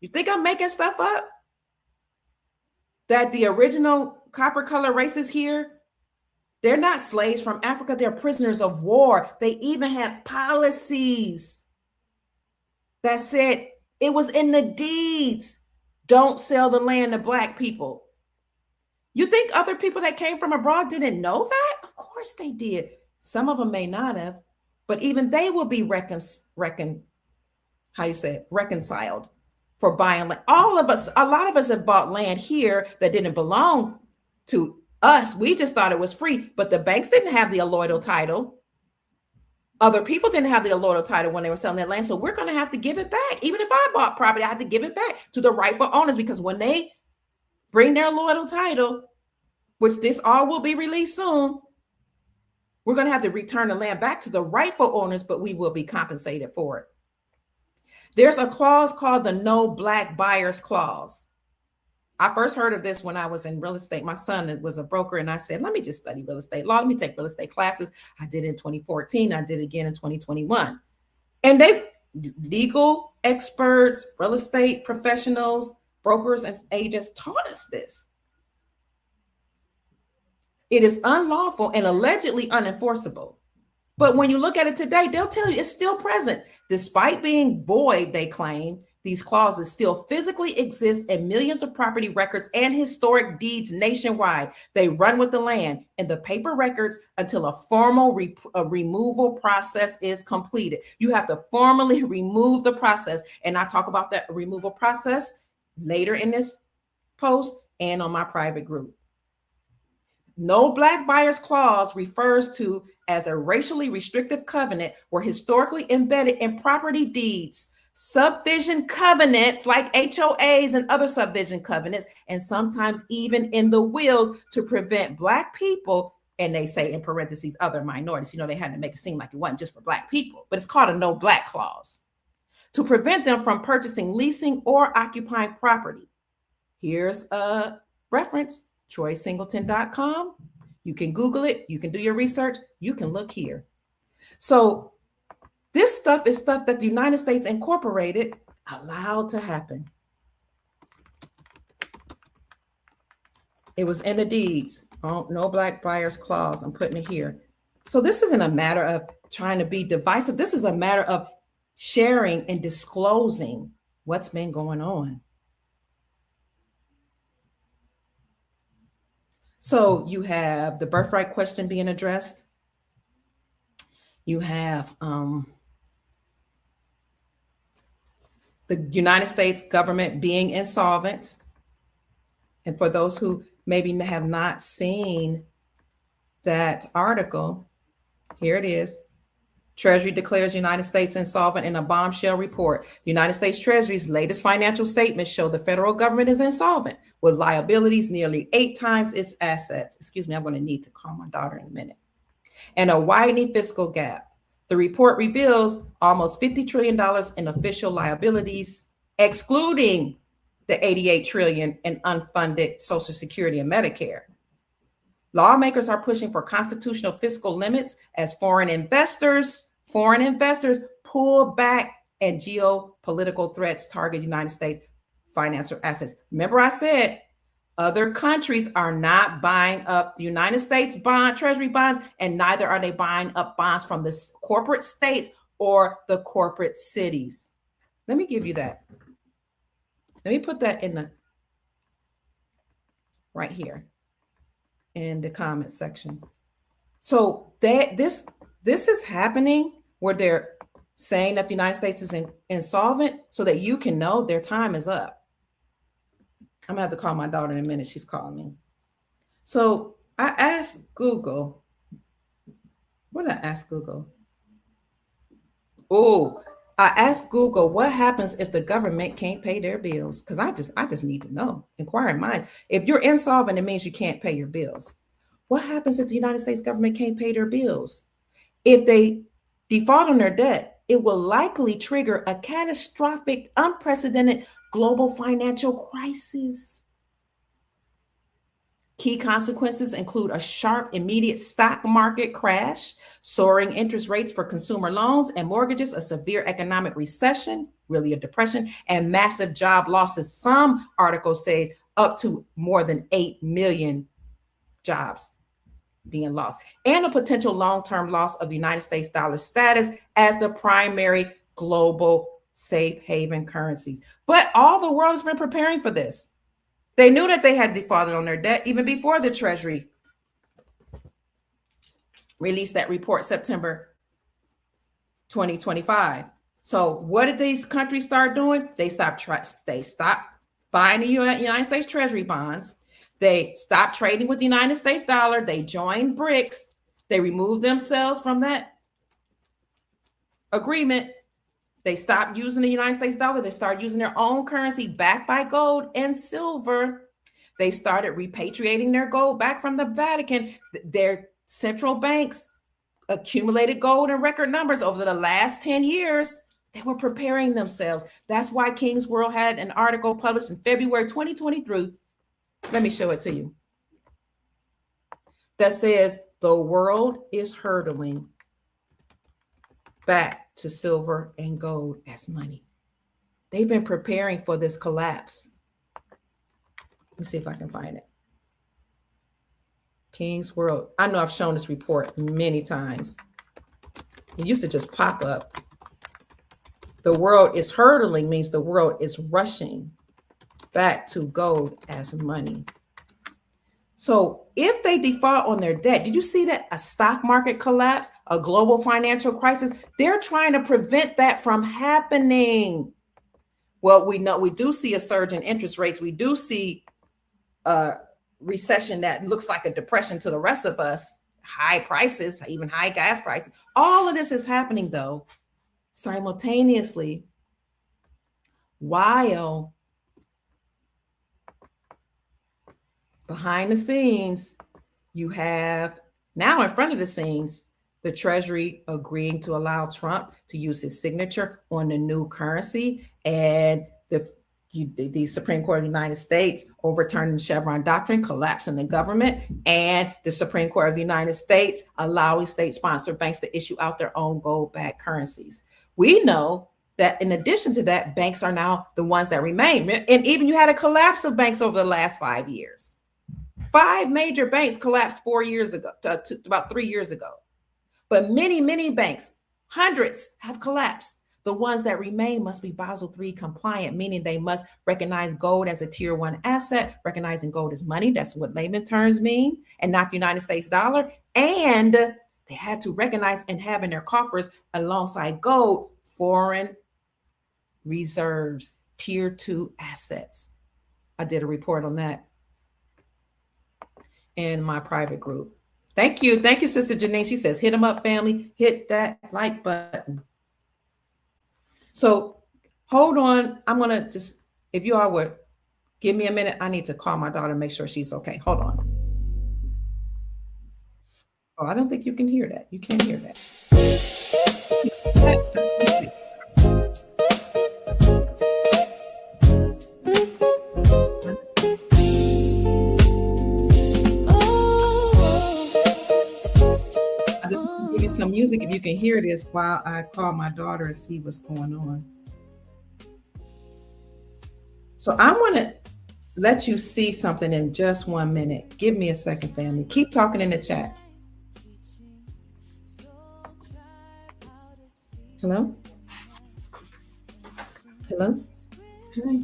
A: You think I'm making stuff up? That the original copper color races here, they're not slaves from Africa. They're prisoners of war. They even had policies that said it was in the deeds. Don't sell the land to Black people. You think other people that came from abroad didn't know that? Of course they did. Some of them may not have, but even they will be reconciled for buying land. All of us, a lot of us have bought land here that didn't belong to us. We just thought it was free, but the banks didn't have the allodial title. Other people didn't have the allodial title when they were selling their land. So we're going to have to give it back. Even if I bought property, I have to give it back to the rightful owners, because when they bring their allodial title, which this all will be released soon, we're going to have to return the land back to the rightful owners, but we will be compensated for it. There's a clause called the No Black Buyers Clause. I first heard of this when I was in real estate. My son was a broker, and I said, let me just study real estate law. Let me take real estate classes. I did it in 2014. I did it again in 2021. And they, legal experts, real estate professionals, brokers, and agents taught us this. It is unlawful and allegedly unenforceable. But when you look at it today, they'll tell you it's still present. Despite being void, they claim, these clauses still physically exist in millions of property records and historic deeds nationwide. They run with the land and the paper records until a formal removal process is completed. You have to formally remove the process. And I talk about that removal process later in this post and on my private group. No Black Buyers Clause refers to as a racially restrictive covenant where historically embedded in property deeds, subdivision covenants like HOAs and other subdivision covenants, and sometimes even in the wills to prevent Black people, and they say in parentheses, other minorities. You know, they had to make it seem like it wasn't just for Black people, but it's called a No Black Clause, to prevent them from purchasing, leasing, or occupying property. Here's a reference. TroySingleton.com. You can Google it. You can do your research. You can look here. So this stuff is stuff that the United States Incorporated allowed to happen. It was in the deeds. Oh, no Black Buyers Clause. I'm putting it here. So this isn't a matter of trying to be divisive. This is a matter of sharing and disclosing what's been going on. So you have the birthright question being addressed. You have the United States government being insolvent. And for those who maybe have not seen that article, here it is. Treasury declares United States insolvent in a bombshell report. The United States Treasury's latest financial statements show the federal government is insolvent with liabilities nearly 8 times its assets. Excuse me, I'm going to need to call my daughter in a minute. And a widening fiscal gap. The report reveals almost $50 trillion in official liabilities, excluding the $88 trillion in unfunded Social Security and Medicare. Lawmakers are pushing for constitutional fiscal limits as foreign investors pull back and geopolitical threats target United States financial assets. Remember I said other countries are not buying up the United States Treasury bonds, and neither are they buying up bonds from the corporate states or the corporate cities. Let me give you that. Let me put that in the right here in the comment section. So that this is happening where they're saying that the United States is insolvent so that you can know their time is up. I'm gonna have to call my daughter in a minute. She's calling me. So I asked Google. What did I ask Google? Oh, I asked Google what happens if the government can't pay their bills? Because I just need to know. Inquiring minds. If you're insolvent, it means you can't pay your bills. What happens if the United States government can't pay their bills? If they default on their debt, it will likely trigger a catastrophic, unprecedented global financial crisis. Key consequences include a sharp, immediate stock market crash, soaring interest rates for consumer loans and mortgages, a severe economic recession, really a depression, and massive job losses. Some articles say up to more than 8 million jobs being lost, and a potential long-term loss of the United States dollar status as the primary global safe haven currencies. But all the world has been preparing for this. They knew that they had defaulted on their debt even before the Treasury released that report September 2025. So what did these countries start doing? They stopped buying the United States Treasury bonds. They stopped trading with the United States dollar. They joined BRICS. They removed themselves from that agreement. They stopped using the United States dollar. They started using their own currency backed by gold and silver. They started repatriating their gold back from the Vatican. Their central banks accumulated gold in record numbers over the last 10 years. They were preparing themselves. That's why King's World had an article published in February 2023. Let me show it to you. That says the world is hurtling back to silver and gold as money. They've been preparing for this collapse. Let me see if I can find it. King's World. I know I've shown this report many times. It used to just pop up. The world is hurtling means the world is rushing back to gold as money. So if they default on their debt, did you see that a stock market collapse, a global financial crisis? They're trying to prevent that from happening. Well, we know we do see a surge in interest rates. We do see a recession that looks like a depression to the rest of us. High prices, even high gas prices. All of this is happening, though, simultaneously, while behind the scenes, you have now in front of the scenes, the Treasury agreeing to allow Trump to use his signature on the new currency, and the Supreme Court of the United States overturning the Chevron doctrine, collapsing the government, and the Supreme Court of the United States allowing state-sponsored banks to issue out their own gold-backed currencies. We know that in addition to that, banks are now the ones that remain. And even you had a collapse of banks over the last 5 years. 5 major banks collapsed 4 years ago, about 3 years ago. But many, many banks, hundreds, have collapsed. The ones that remain must be Basel III compliant, meaning they must recognize gold as a tier 1 asset, recognizing gold as money. That's what layman terms mean, and not the United States dollar. And they had to recognize and have in their coffers alongside gold foreign reserves, tier 2 assets. I did a report on that in my private group. Thank you. Thank you, Sister Janine. She says, hit them up, family. Hit that like button. So hold on. I'm going to just, if you all would give me a minute, I need to call my daughter and make sure she's okay. Hold on. Oh, I don't think you can hear that. You can't hear that. I just want to give you some music if you can hear this while I call my daughter and see what's going on. So I want to let you see something in just 1 minute. Give me a second, family. Keep talking in the chat. Hello? Hello? Hi.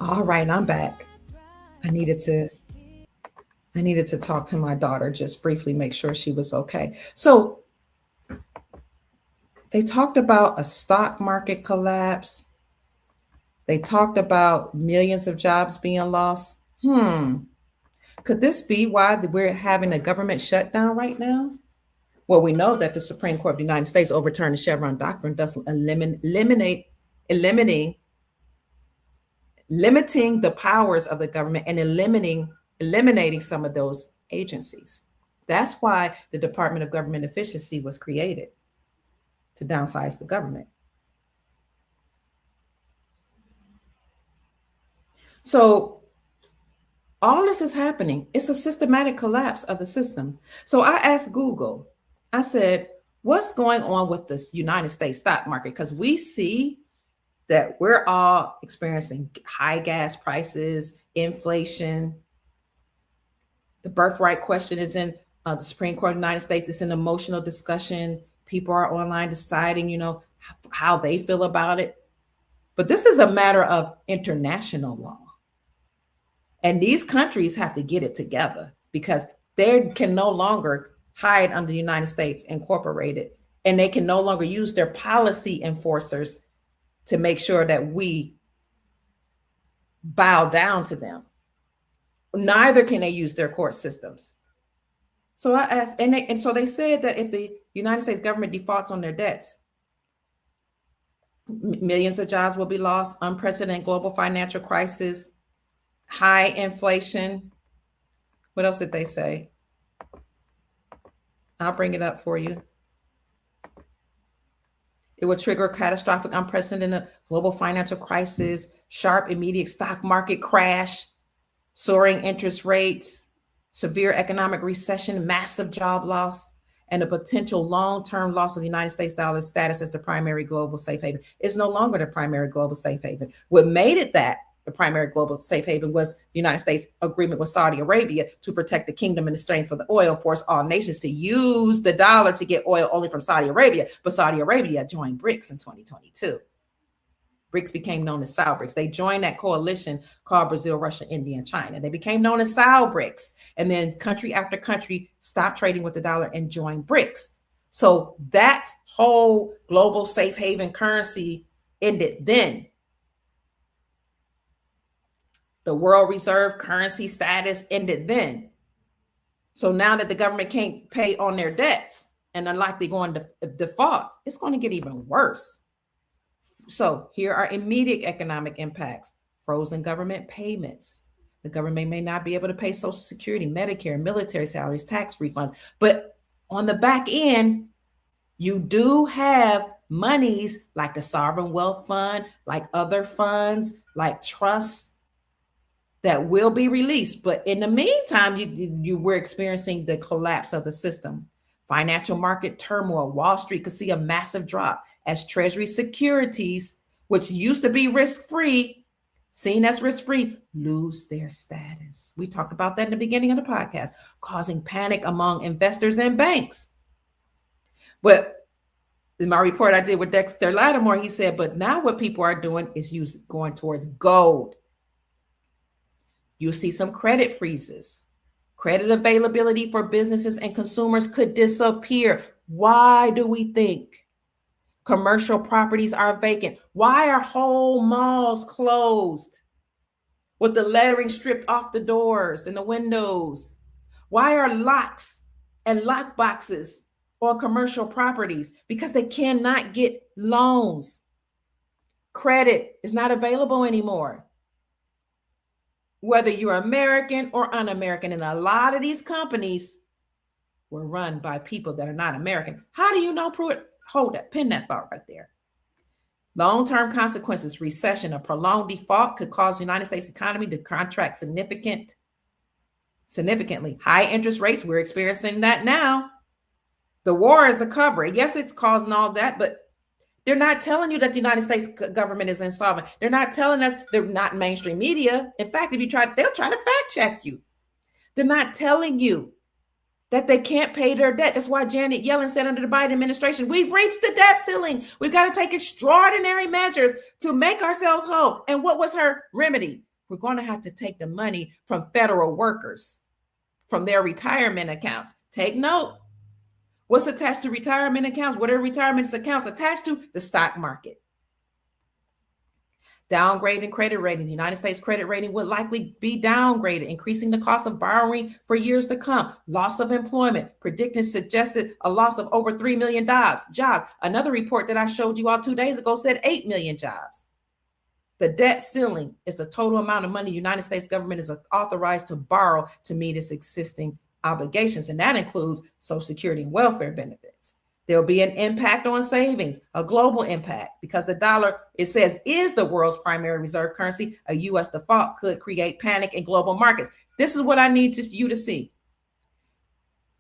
A: All right, I'm back. I needed to talk to my daughter, just briefly make sure she was okay. So they talked about a stock market collapse. They talked about millions of jobs being lost. Could this be why we're having a government shutdown right now? Well, we know that the Supreme Court of the United States overturned the Chevron doctrine, thus limiting the powers of the government and eliminating some of those agencies. That's why the Department of Government Efficiency was created, to downsize the government. So all this is happening. It's a systematic collapse of the system. So I asked Google, I said, what's going on with this United States stock market? Because we see that we're all experiencing high gas prices, inflation. The birthright question is in the Supreme Court of the United States. It's an emotional discussion. People are online deciding, how they feel about it. But this is a matter of international law. And these countries have to get it together because they can no longer hide under the United States Incorporated, and they can no longer use their policy enforcers to make sure that we bow down to them. Neither can they use their court systems. So I asked, and so they said that if the United States government defaults on their debts, millions of jobs will be lost, unprecedented global financial crisis, high inflation. What else did they say? I'll bring it up for you. It will trigger catastrophic, unprecedented global financial crisis, sharp, immediate stock market crash, soaring interest rates, severe economic recession, massive job loss, and a potential long-term loss of the United States dollar status as the primary global safe haven. It's no longer the primary global safe haven. What made it that the primary global safe haven was the United States agreement with Saudi Arabia to protect the kingdom and the strength for the oil and force all nations to use the dollar to get oil only from Saudi Arabia. But Saudi Arabia joined BRICS in 2022. BRICS became known as SAL BRICS. They joined that coalition called Brazil, Russia, India, and China. They became known as SAL BRICS. And then country after country stopped trading with the dollar and joined BRICS. So that whole global safe haven currency ended then. The world reserve currency status ended then. So now that the government can't pay on their debts and are likely going to default, it's going to get even worse. So here are immediate economic impacts: frozen government payments. The government may not be able to pay Social Security, Medicare, military salaries, tax refunds. But on the back end, you do have monies like the Sovereign Wealth Fund, like other funds, like trusts, that will be released. But in the meantime, you were experiencing the collapse of the system. Financial market turmoil. Wall Street could see a massive drop as Treasury securities, which used to be risk-free, seen as risk-free, lose their status. We talked about that in the beginning of the podcast, causing panic among investors and banks. But in my report I did with Dexter Lattimore, he said, but now what people are doing is going towards gold. You'll see some credit freezes. Credit availability for businesses and consumers could disappear. Why do we think commercial properties are vacant? Why are whole malls closed with the lettering stripped off the doors and the windows? Why are locks and lock boxes on commercial properties? Because they cannot get loans. Credit is not available anymore, whether you're American or un-American. And a lot of these companies were run by people that are not American. How do you know, Pruitt? Hold that, pin that thought right there. Long-term consequences, recession, a prolonged default could cause the United States economy to contract significantly. High interest rates, we're experiencing that now. The war is a cover. Yes, it's causing all that, but they're not telling you that the United States government is insolvent. They're not telling us, they're not mainstream media. In fact, if you try, they'll try to fact check you. They're not telling you that they can't pay their debt. That's why Janet Yellen said under the Biden administration, we've reached the debt ceiling. We've got to take extraordinary measures to make ourselves whole. And what was her remedy? We're going to have to take the money from federal workers, from their retirement accounts. Take note. What's attached to retirement accounts? What are retirement accounts attached to? The stock market. Downgrading credit rating. The United States credit rating would likely be downgraded, increasing the cost of borrowing for years to come. Loss of employment. Predicting suggested a loss of over 3 million jobs. Another report that I showed you all 2 days ago said 8 million jobs. The debt ceiling is the total amount of money the United States government is authorized to borrow to meet its existing obligations, and that includes Social Security and welfare benefits. There'll be an impact on savings, a global impact, because the dollar, it says, is the world's primary reserve currency. A U.S. default could create panic in global markets. This is what I need you to see.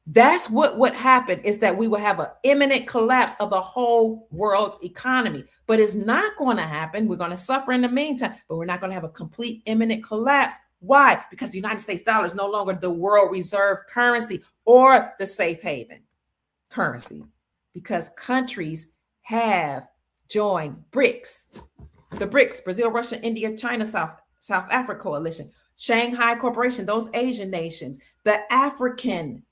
A: That's what would happen, is that we will have an imminent collapse of the whole world's economy. But it's not going to happen. We're going to suffer in the meantime, but we're not going to have a complete imminent collapse. Why? Because the United States dollar is no longer the world reserve currency or the safe haven currency, because countries have joined BRICS. The BRICS, Brazil, Russia, India, China, South Africa coalition, Shanghai Corporation, those Asian nations, the African,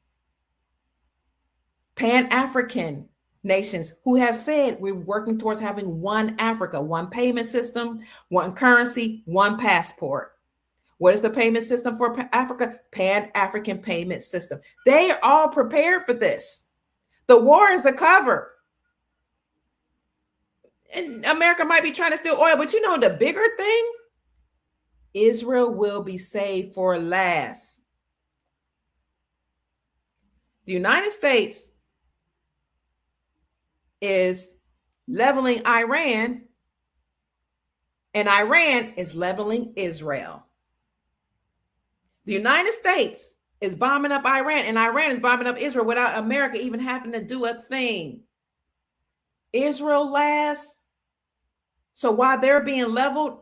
A: Pan-African nations who have said we're working towards having one Africa, one payment system, one currency, one passport. What is the payment system for Africa? Pan-African payment system. They are all prepared for this. The war is a cover. And America might be trying to steal oil, but you know the bigger thing? Israel will be saved for last. The United States is leveling Iran, and Iran is leveling Israel. The United States is bombing up Iran, and Iran is bombing up Israel without America even having to do a thing. Israel last. So while they're being leveled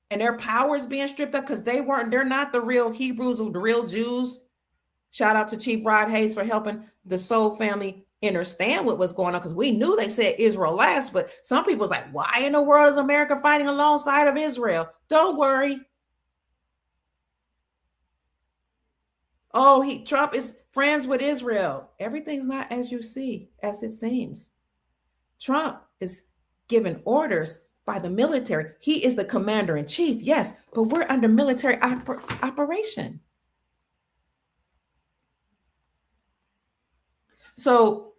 A: and their power is being stripped up, because they're not the real Hebrews or the real Jews. Shout out to Chief Rod Hayes for helping the Soul family understand what was going on, because we knew they said Israel last, but some people was like, why in the world is America fighting alongside of Israel? Don't worry. Oh, Trump is friends with Israel. Everything's not as you see, as it seems. Trump is given orders by the military. He is the commander in chief, yes, but we're under military operation. So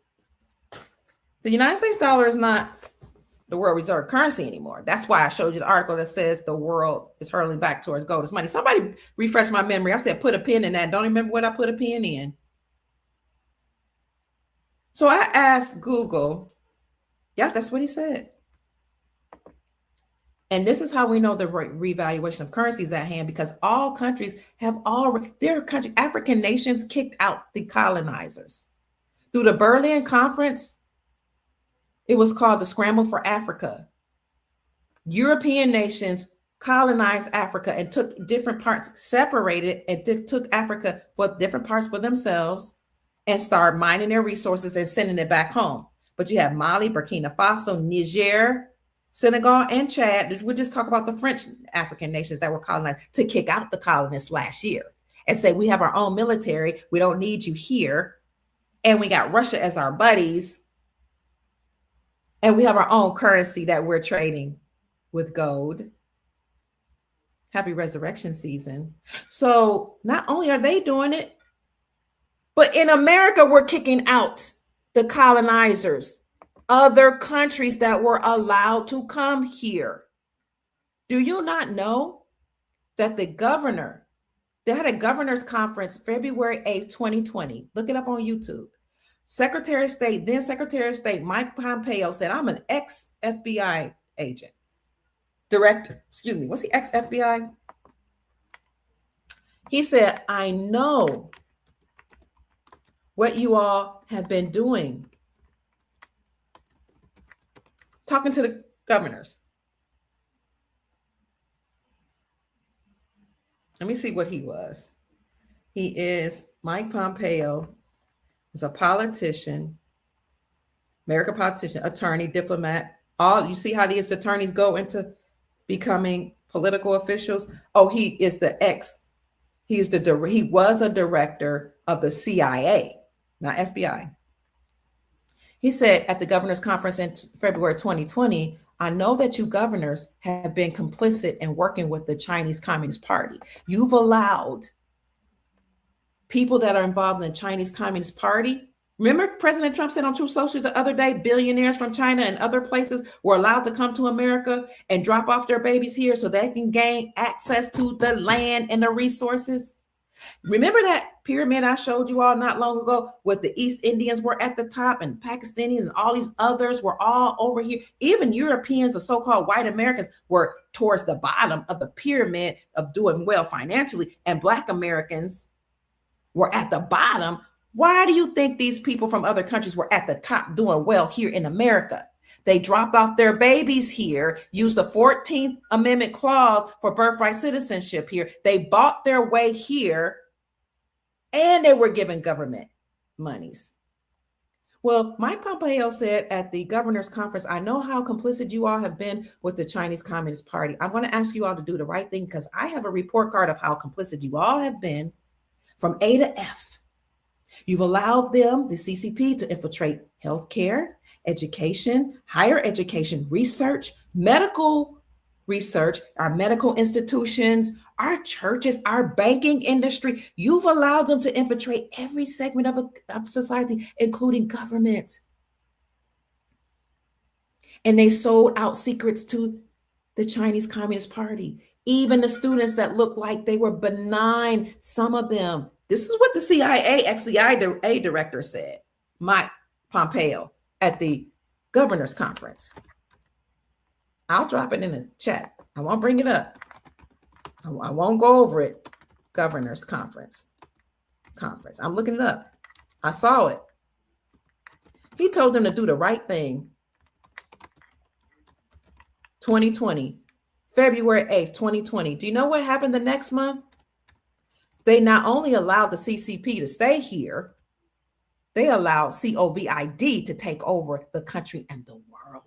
A: the United States dollar is not the world reserve currency anymore. That's why I showed you the article that says the world is hurtling back towards gold as money. Somebody refresh my memory. I said, put a pin in that. Don't remember what I put a pin in. So I asked Google. Yeah, that's what he said. And this is how we know the revaluation of currencies at hand, because all countries have African nations kicked out the colonizers. Through the Berlin Conference, it was called the Scramble for Africa. European nations colonized Africa and took different parts, separated, and took Africa for different parts for themselves and started mining their resources and sending it back home. But you have Mali, Burkina Faso, Niger, Senegal, and Chad. We'll just talk about the French African nations that were colonized to kick out the colonists last year. and say, we have our own military, we don't need you here, and we got Russia as our buddies, and we have our own currency that we're trading with gold. Happy resurrection season. So not only are they doing it, but in America, we're kicking out the colonizers, other countries that were allowed to come here. Do you not know that they had a governor's conference February 8th, 2020. Look it up on YouTube. Then Secretary of State Mike Pompeo said, I'm an ex-FBI agent. Director, excuse me, was he ex-FBI? He said, I know what you all have been doing. Talking to the governors. Let me see what he was. He is Mike Pompeo, is a politician, American politician, attorney, diplomat. You see how these attorneys go into becoming political officials? Oh, he was a director of the CIA, not FBI. He said at the governor's conference in February 2020, I know that you governors have been complicit in working with the Chinese Communist Party. You've allowed people that are involved in the Chinese Communist Party. Remember President Trump said on Truth Social the other day, billionaires from China and other places were allowed to come to America and drop off their babies here so they can gain access to the land and the resources. Remember that pyramid I showed you all not long ago with the East Indians were at the top and Pakistanis and all these others were all over here. Even Europeans, the so-called white Americans, were towards the bottom of the pyramid of doing well financially, and Black Americans were at the bottom. Why do you think these people from other countries were at the top doing well here in America? They dropped off their babies here, used the 14th Amendment clause for birthright citizenship here. They bought their way here, and they were given government monies. Well, Mike Pompeo said at the governor's conference, I know how complicit you all have been with the Chinese Communist Party. I'm going to ask you all to do the right thing because I have a report card of how complicit you all have been from A to F. You've allowed them, the CCP, to infiltrate healthcare, education, higher education, research, medical research, our medical institutions, our churches, our banking industry. You've allowed them to infiltrate every segment of society, including government. And they sold out secrets to the Chinese Communist Party. Even the students that looked like they were benign, some of them. This is what the CIA ex-CIA director said, Mike Pompeo, at the governor's conference. I'll drop it in the chat. I won't bring it up. I won't go over it. Governor's conference. I'm looking it up. I saw it. He told them to do the right thing. 2020, February 8th, 2020. Do you know what happened the next month? They not only allowed the CCP to stay here, they allowed COVID to take over the country and the world.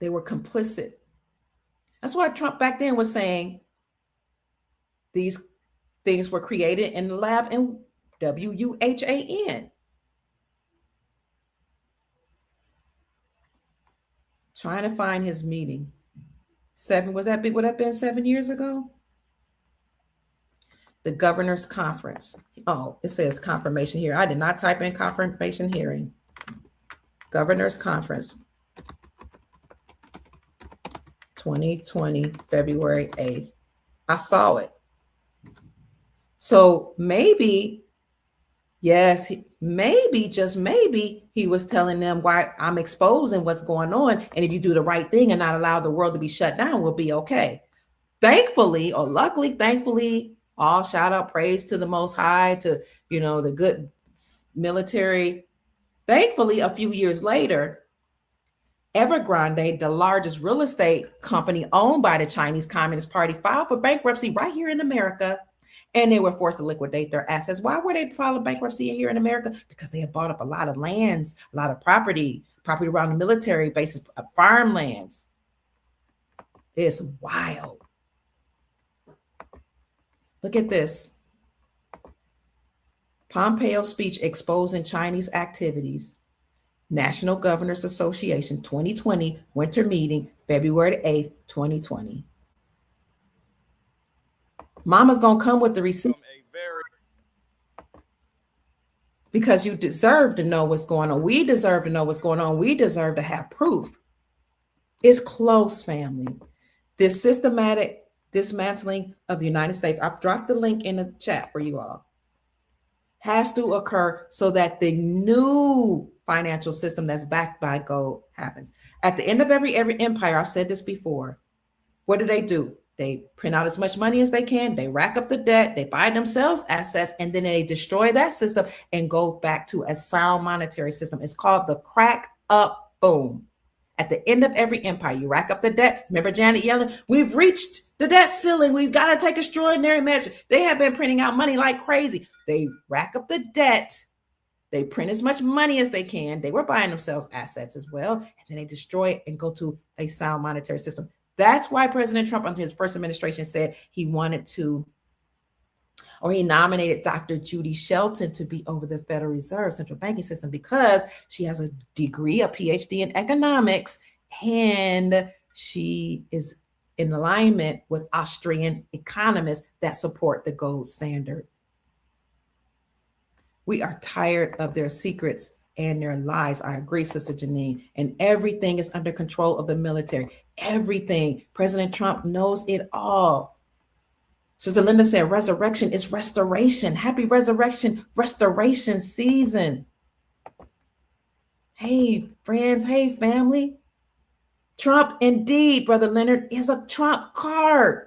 A: They were complicit. That's why Trump back then was saying these things were created in the lab in WUHAN. Trying to find his meeting. Would that have been 7 years ago? The governor's conference. Oh, it says confirmation here. I did not type in confirmation hearing. Governor's conference. 2020, February 8th. I saw it. So maybe, yes, maybe, just maybe, he was telling them why I'm exposing what's going on. And if you do the right thing and not allow the world to be shut down, we'll be okay. Thankfully, or luckily, thankfully, all shout out praise to the Most High, to, the good military. Thankfully, a few years later, Evergrande, the largest real estate company owned by the Chinese Communist Party, filed for bankruptcy right here in America, and they were forced to liquidate their assets. Why were they filing bankruptcy here in America? Because they had bought up a lot of lands, a lot of property around the military bases, farmlands. It's wild. Look at this. Pompeo speech exposing Chinese activities. National Governors Association 2020 winter meeting, February 8th, 2020. Mama's going to come with the receipt because you deserve to know what's going on. We deserve to know what's going on. We deserve to have proof. It's close, family. This systematic dismantling of the United States, I've dropped the link in the chat for you all, has to occur so that the new financial system that's backed by gold happens. At the end of every empire, I've said this before, what do? They print out as much money as they can, they rack up the debt, they buy themselves assets, and then they destroy that system and go back to a sound monetary system. It's called the crack up boom. At the end of every empire, you rack up the debt. Remember Janet yelling, we've reached the debt ceiling. We've got to take extraordinary measures. They have been printing out money like crazy. They rack up the debt. They print as much money as they can. They were buying themselves assets as well. And then they destroy it and go to a sound monetary system. That's why President Trump, under his first administration, said he wanted to, or he nominated Dr. Judy Shelton to be over the Federal Reserve central banking system, because she has a degree, a PhD in economics, and she is in alignment with Austrian economists that support the gold standard. We are tired of their secrets and their lies. I agree, Sister Janine. And everything is under control of the military. Everything. President Trump knows it all. Sister Linda said, resurrection is restoration. Happy resurrection, restoration season. Hey, friends. Hey, family. Trump, indeed, Brother Leonard, is a Trump card.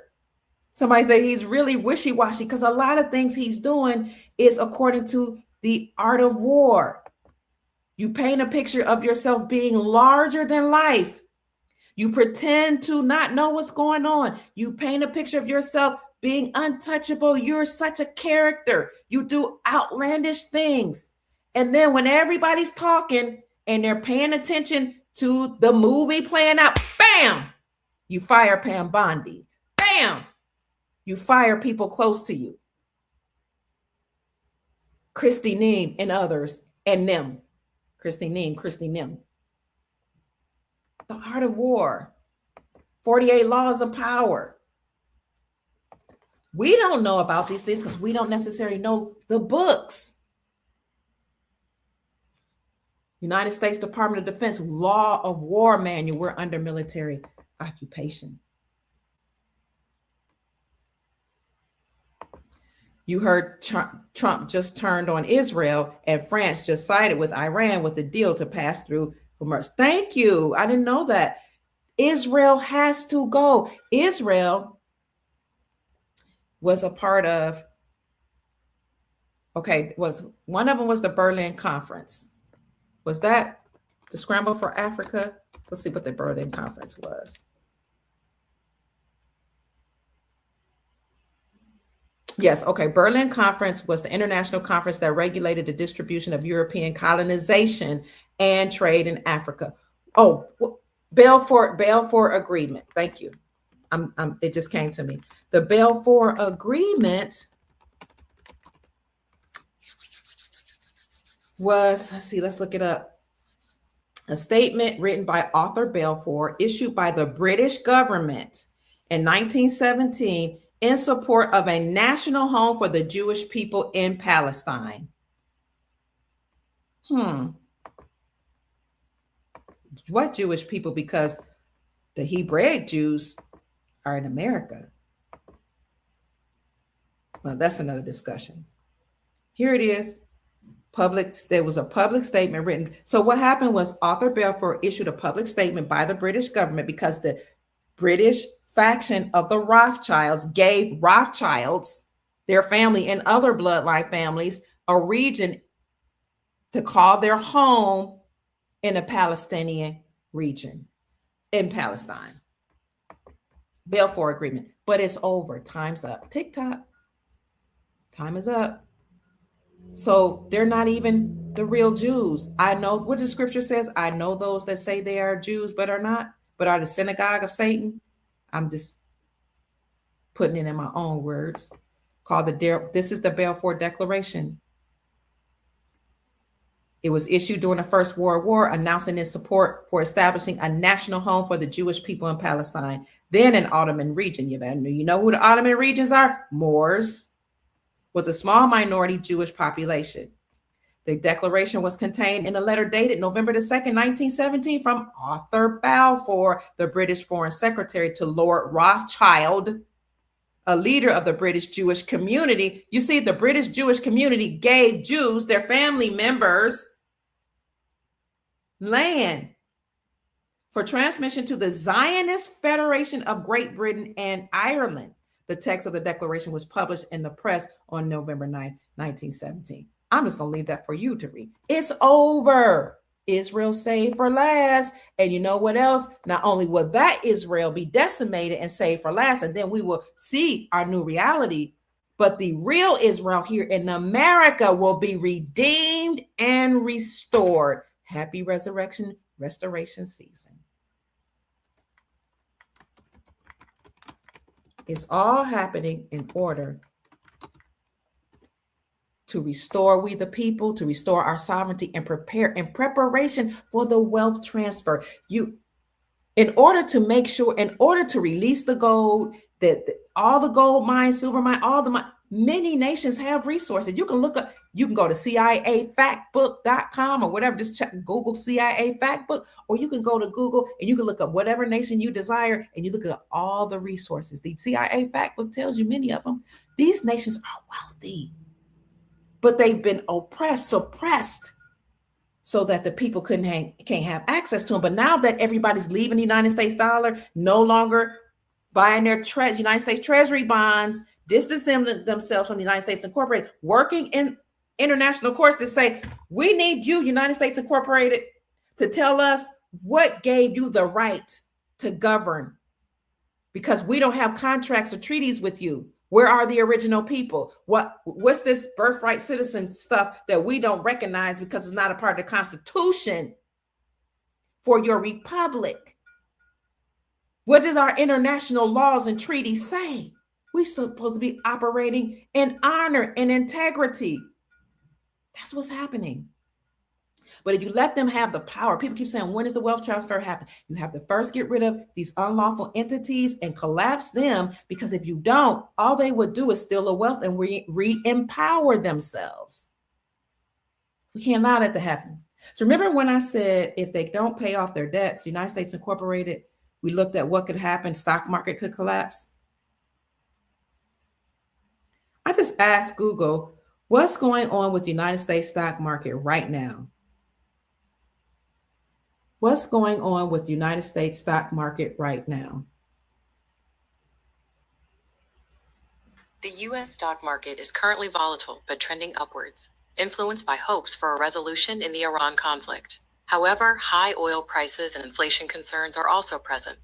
A: Somebody say he's really wishy-washy because a lot of things he's doing is according to the art of war. You paint a picture of yourself being larger than life. You pretend to not know what's going on. You paint a picture of yourself being untouchable. You're such a character. You do outlandish things. And then when everybody's talking and they're paying attention to the movie playing out, bam, you fire Pam Bondi. Bam, you fire people close to you. Christy Neem and others, and them. Christy Neem, Christy Nim. The art of war. 48 laws of power. We don't know about these things because we don't necessarily know the books. United States Department of Defense Law of War Manual. We're under military occupation. You heard Trump just turned on Israel, and France just sided with Iran with the deal to pass through commerce. Thank you. I didn't know that. Israel has to go. Israel was a part of, was one of them was the Berlin Conference. Was that the Scramble for Africa? Let's see what the Berlin Conference was. Yes, okay. Berlin Conference was the international conference that regulated the distribution of European colonization and trade in Africa. Oh, Balfour Agreement. Thank you. It just came to me. The Balfour Agreement was, let's look it up. A statement written by Arthur Balfour, issued by the British government in 1917 in support of a national home for the Jewish people in Palestine. What Jewish people? Because the Hebraic Jews are in America. Well, that's another discussion. Here it is. There was a public statement written. So what happened was Arthur Balfour issued a public statement by the British government because the British faction of the Rothschilds gave Rothschilds, their family and other bloodline families, a region to call their home in a Palestinian region in Palestine. Balfour Agreement. But it's over. Time's up. Tick-tock. Time is up. So they're not even the real Jews. I know what the scripture says. I know those that say they are Jews but are not, but are the synagogue of Satan. I'm just putting it in my own words, this is the Balfour Declaration. It was issued during the First World War, announcing its support for establishing a national home for the Jewish people in Palestine, then an Ottoman region. You know who the Ottoman regions are? Moors, with a small minority Jewish population. The declaration was contained in a letter dated November the 2nd, 1917, from Arthur Balfour, the British Foreign Secretary, to Lord Rothschild, a leader of the British Jewish community. You see, the British Jewish community gave Jews, their family members, land for transmission to the Zionist Federation of Great Britain and Ireland. The text of the declaration was published in the press on November 9, 1917. I'm just going to leave that for you to read. It's over. Israel saved for last. And you know what else? Not only will that Israel be decimated and saved for last, and then we will see our new reality, but the real Israel here in America will be redeemed and restored. Happy restoration season. It's all happening in order to restore we the people, to restore our sovereignty, and prepare in preparation for the wealth transfer. In order to release the gold, that all the gold mines, silver mine, many nations have resources. You can go to CIAFactbook.com or whatever, just check Google CIA Factbook, or you can go to Google and you can look up whatever nation you desire and you look at all the resources. The CIA Factbook tells you many of them. These nations are wealthy, but they've been oppressed, suppressed, so that the people can't have access to them. But now that everybody's leaving the United States dollar, no longer buying their United States Treasury bonds, distancing themselves from the United States Incorporated, working in international courts to say, we need you, United States Incorporated, to tell us what gave you the right to govern, because we don't have contracts or treaties with you. Where are the original people? What's this birthright citizen stuff that we don't recognize because it's not a part of the Constitution for your republic? What does our international laws and treaties say? We're supposed to be operating in honor and integrity. That's what's happening. But if you let them have the power, people keep saying, when does the wealth transfer happen? You have to first get rid of these unlawful entities and collapse them, because if you don't, all they would do is steal the wealth and re-empower themselves. We can't allow that to happen. So remember when I said, if they don't pay off their debts, United States Incorporated, we looked at what could happen, stock market could collapse. I just asked Google, what's going on with the United States stock market right now? What's going on with the United States stock market right now?
E: The U.S. stock market is currently volatile but trending upwards, influenced by hopes for a resolution in the Iran conflict. However, high oil prices and inflation concerns are also present,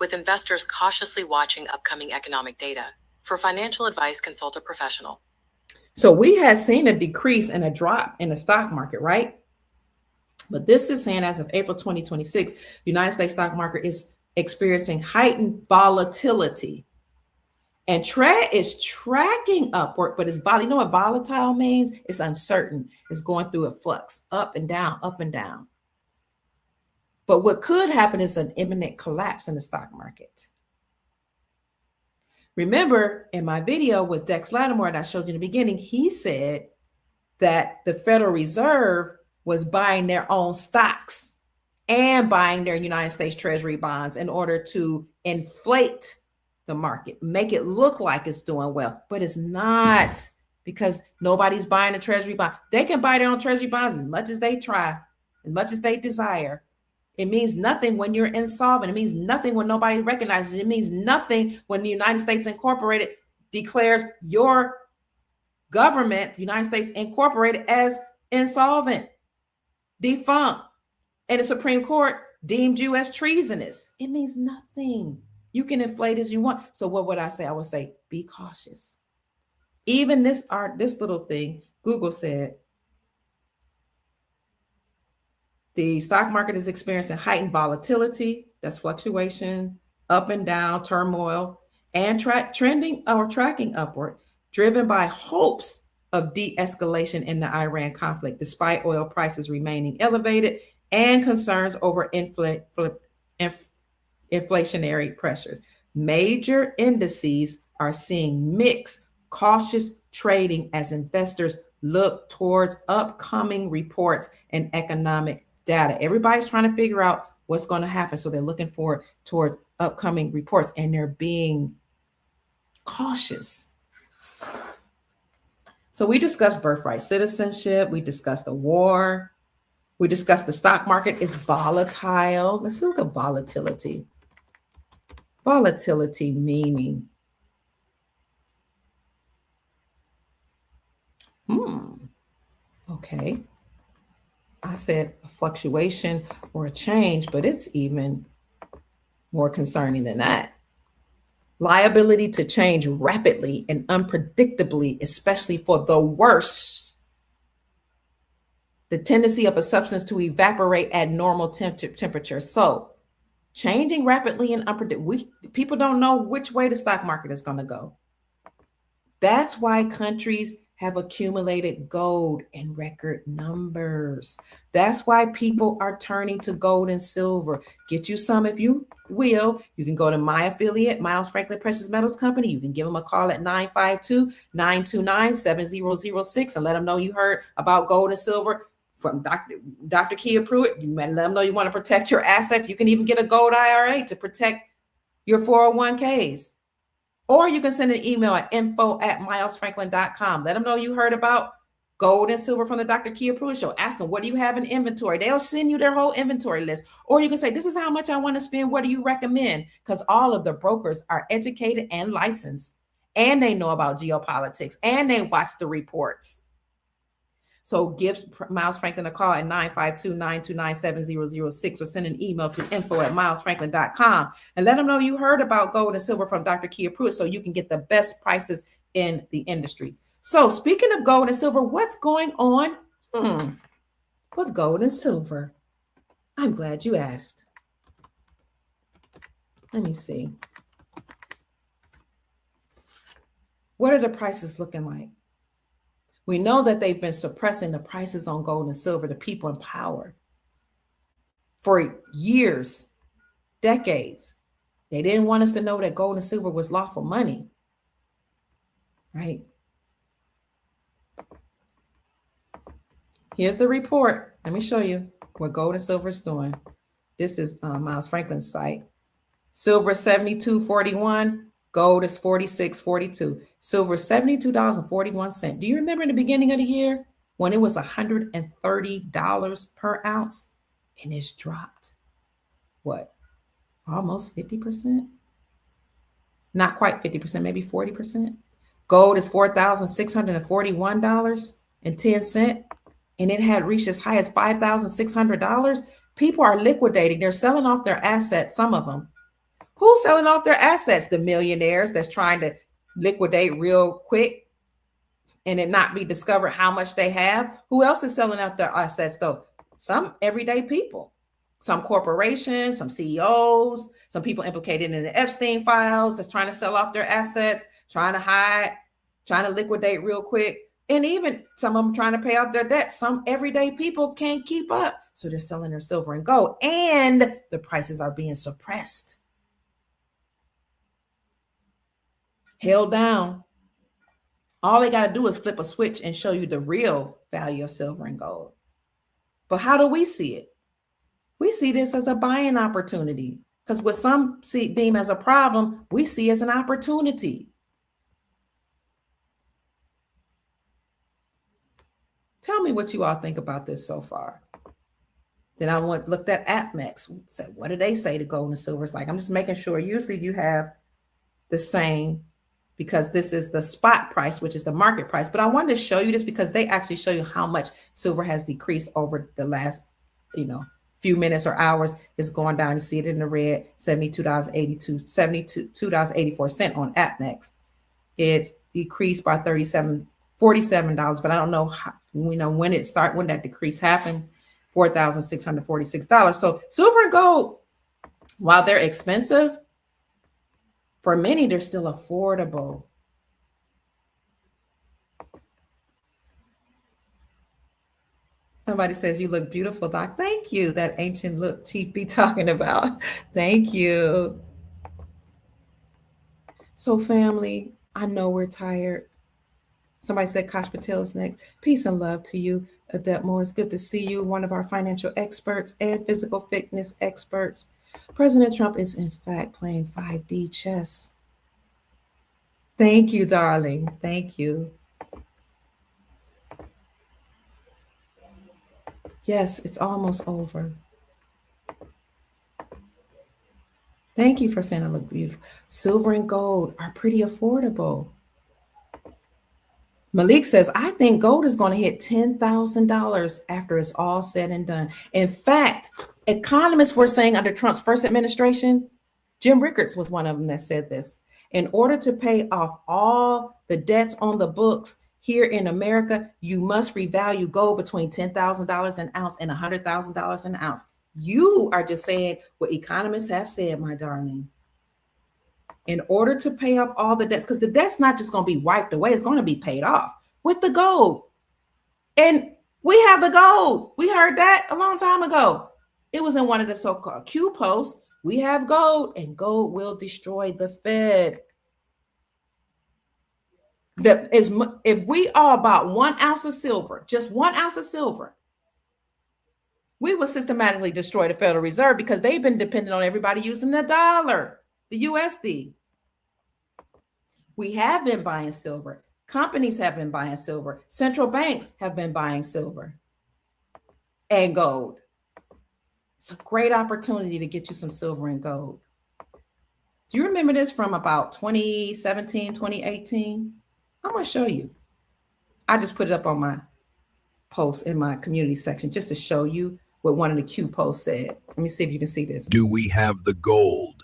E: with investors cautiously watching upcoming economic data. For financial advice, consult a professional.
A: So we had seen a decrease and a drop in the stock market, right? But this is saying as of April 2026, the United States stock market is experiencing heightened volatility. And is tracking upward, but it's volatile. You know what volatile means? It's uncertain. It's going through a flux, up and down, up and down. But what could happen is an imminent collapse in the stock market. Remember in my video with Dex Lattimore that I showed you in the beginning, he said that the Federal Reserve was buying their own stocks and buying their United States Treasury bonds in order to inflate the market, make it look like it's doing well, but it's not, because nobody's buying a Treasury bond. They can buy their own Treasury bonds as much as they try, as much as they desire. It means nothing when you're insolvent. It means nothing when nobody recognizes it. It means nothing when the United States Incorporated declares your government, the United States Incorporated, as insolvent, defunct, and the Supreme Court deemed you as treasonous. It means nothing. You can inflate as you want. So what would I say? I would say, be cautious. Even this little thing, Google said, the stock market is experiencing heightened volatility, that's fluctuation, up and down turmoil and trending or tracking upward, driven by hopes of de-escalation in the Iran conflict, despite oil prices remaining elevated and concerns over inflationary pressures. Major indices are seeing mixed, cautious trading as investors look towards upcoming reports and economic data. Everybody's trying to figure out what's going to happen. So they're looking forward towards upcoming reports and they're being cautious. So we discussed birthright citizenship. We discussed the war. We discussed the stock market is volatile. Let's look at volatility. Volatility meaning, okay. I said a fluctuation or a change, but it's even more concerning than that. Liability to change rapidly and unpredictably, especially for the worst. The tendency of a substance to evaporate at normal temperature. So changing rapidly and unpredictably. People don't know which way the stock market is going to go. That's why countries have accumulated gold in record numbers. That's why people are turning to gold and silver. Get you some if you will. You can go to my affiliate, Miles Franklin Precious Metals Company. You can give them a call at 952-929-7006 and let them know you heard about gold and silver from Dr. Kia Pruitt. You might let them know you want to protect your assets. You can even get a gold IRA to protect your 401ks. Or you can send an email at info@milesfranklin.com. Let them know you heard about gold and silver from the Dr. Kia Pruitt Show. Ask them, what do you have in inventory? They'll send you their whole inventory list. Or you can say, this is how much I want to spend. What do you recommend? Because all of the brokers are educated and licensed, and they know about geopolitics, and they watch the reports. So give Miles Franklin a call at 952-929-7006 or send an email to info@milesfranklin.com and let them know you heard about gold and silver from Dr. Kia Pruitt so you can get the best prices in the industry. So speaking of gold and silver, what's going on with gold and silver? I'm glad you asked. Let me see. What are the prices looking like? We know that they've been suppressing the prices on gold and silver, the people in power, for years, decades. They didn't want us to know that gold and silver was lawful money, right? Here's the report. Let me show you what gold and silver is doing. This is Miles Franklin's site. Silver 72.41. Gold is 46.42. Silver $72.41. Do you remember in the beginning of the year when it was $130 per ounce and it's dropped? What? Almost 50%? Not quite 50%, maybe 40%. Gold is $4,641.10, and it had reached as high as $5,600. People are liquidating. They're selling off their assets, some of them. Who's selling off their assets? The millionaires that's trying to liquidate real quick and it not be discovered how much they have. Who else is selling out their assets though? Some everyday people, some corporations, some CEOs, some people implicated in the Epstein files that's trying to sell off their assets, trying to hide, trying to liquidate real quick. And even some of them trying to pay off their debt. Some everyday people can't keep up. So they're selling their silver and gold and the prices are being suppressed. Held down. All they got to do is flip a switch and show you the real value of silver and gold. But how do we see it? We see this as a buying opportunity because what some deem as a problem, we see as an opportunity. Tell me what you all think about this so far. Then I looked at APMEX. Said, what do they say to gold and silver? It's like, I'm just making sure usually you have the same because this is the spot price, which is the market price. But I wanted to show you this because they actually show you how much silver has decreased over the last, few minutes or hours. It's going down. You see it in the red, $72.84 on APMEX. It's decreased by $47, but I don't know how, when that decrease happened, $4,646. So silver and gold, while they're expensive, For many, they're still affordable. Somebody says, you look beautiful, Doc. Thank you. That ancient look Chief be talking about. Thank you. So family, I know we're tired. Somebody said Kosh Patel's next. Peace and love to you, Adet Moore. It's good to see you, one of our financial experts and physical fitness experts. President Trump is in fact playing 5D chess. Thank you, darling. Thank you. Yes, it's almost over. Thank you for saying I look beautiful. Silver and gold are pretty affordable. Malik says, I think gold is going to hit $10,000 after it's all said and done. In fact, economists were saying under Trump's first administration, Jim Rickards was one of them that said this. In order to pay off all the debts on the books here in America, you must revalue gold between $10,000 an ounce and $100,000 an ounce. You are just saying what economists have said, my darling. In order to pay off all the debts, because the debt's not just going to be wiped away, it's going to be paid off with the gold. And we have the gold. We heard that a long time ago. It was in one of the so-called Q posts. We have gold, and gold will destroy the Fed. If we all bought 1 ounce of silver, just 1 ounce of silver, we will systematically destroy the Federal Reserve because they've been dependent on everybody using the dollar, the USD. We have been buying silver. Companies have been buying silver. Central banks have been buying silver and gold. It's a great opportunity to get you some silver and gold. Do you remember this from about 2017, 2018? I'm going to show you. I just put it up on my post in my community section just to show you what one of the Q posts said. Let me see if you can see this.
F: Do we have the gold?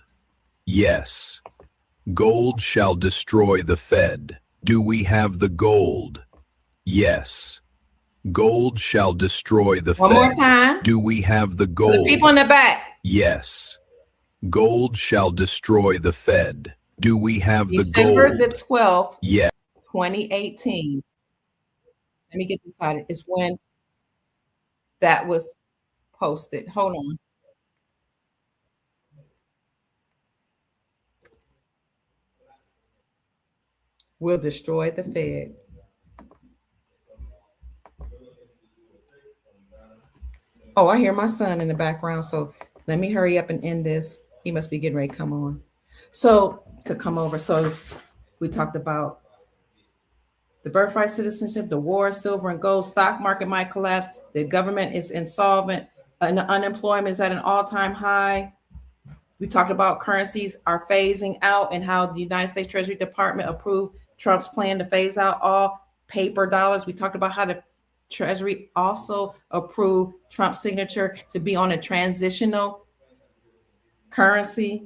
F: Yes. Gold shall destroy the Fed. Do we have the gold? Yes. Gold shall destroy the Fed.
A: One more time.
F: Do we have the gold?
A: For the people in the back.
F: Yes. Gold shall destroy the Fed. Do we have the gold?
A: December the 12th,
F: Yeah.
A: 2018. Let me get this out. It's when that was posted. Hold on. Will destroy the Fed. Oh, I hear my son in the background. So let me hurry up and end this. He must be getting ready to come on. So to come over. So we talked about the birthright citizenship, the war, silver and gold, stock market might collapse. The government is insolvent. And unemployment is at an all-time high. We talked about currencies are phasing out and how the United States Treasury Department approved Trump's plan to phase out all paper dollars. We talked about how the Treasury also approved Trump's signature to be on a transitional currency.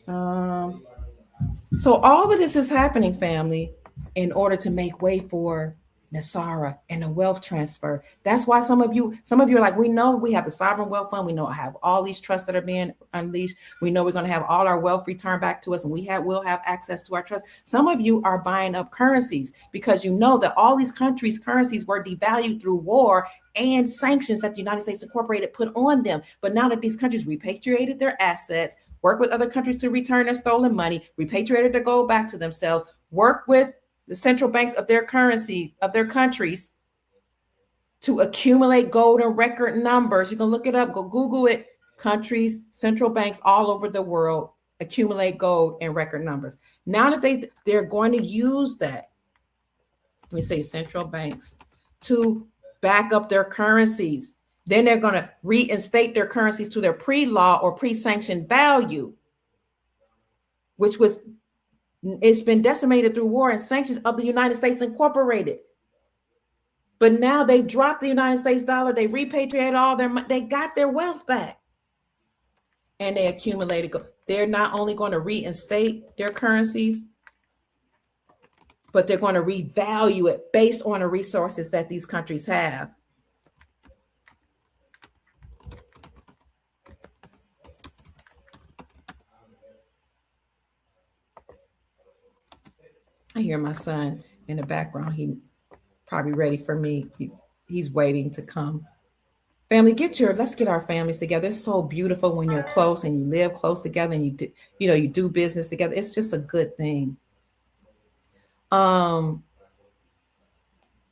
A: So all of this is happening, family, in order to make way for NESARA and the wealth transfer. That's why some of you are like, we know we have the sovereign wealth fund. We know I have all these trusts that are being unleashed. We know we're going to have all our wealth returned back to us, and we'll have access to our trust. Some of you are buying up currencies because you know that all these countries' currencies were devalued through war and sanctions that the United States Incorporated put on them. But now that these countries repatriated their assets, work with other countries to return their stolen money, repatriated their gold back to themselves, work with the central banks of their currency, of their countries, to accumulate gold in record numbers. You can look it up, go Google it. Countries, central banks all over the world accumulate gold in record numbers. Now that they're going to use that, let me say central banks, to back up their currencies. Then they're going to reinstate their currencies to their pre-law or pre-sanctioned value, which was it's been decimated through war and sanctions of the United States Incorporated. But now they dropped the United States dollar. They repatriated all their money. They got their wealth back. And they accumulated. They're not only going to reinstate their currencies, but they're going to revalue it based on the resources that these countries have. I hear my son in the background. He probably ready for me. He's waiting to come. Family, let's get our families together. It's so beautiful when you're close and you live close together and you do business together. It's just a good thing. Um,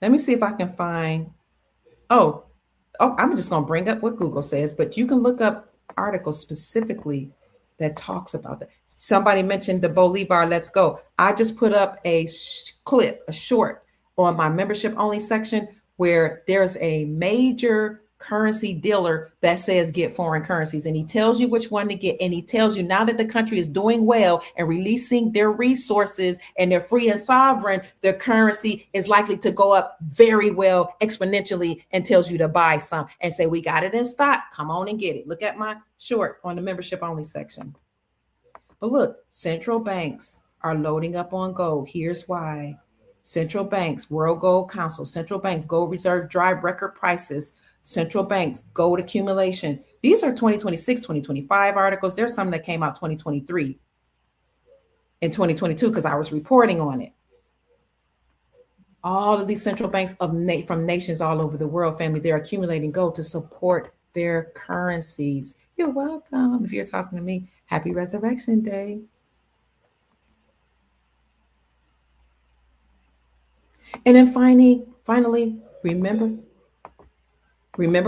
A: Let me see if I can find. Oh, I'm just going to bring up what Google says, but you can look up articles specifically that talks about that. Somebody mentioned the Bolivar Let's Go. I just put up a clip, a short on my membership only section where there's a major currency dealer that says get foreign currencies, and he tells you which one to get, and he tells you now that the country is doing well and releasing their resources and they're free and sovereign, their currency is likely to go up very well exponentially, and tells you to buy some and say, we got it in stock, come on and get it. Look at my short on the membership only section. But look, central banks are loading up on gold. Here's why. Central banks, World Gold Council, central banks, gold reserve drive record prices, central banks, gold accumulation. These are 2026, 2025 articles. There's some that came out 2023 and 2022 because I was reporting on it. All of these central banks from nations all over the world, family, they're accumulating gold to support their currencies. You're welcome. If you're talking to me, happy Resurrection Day. And then finally, remember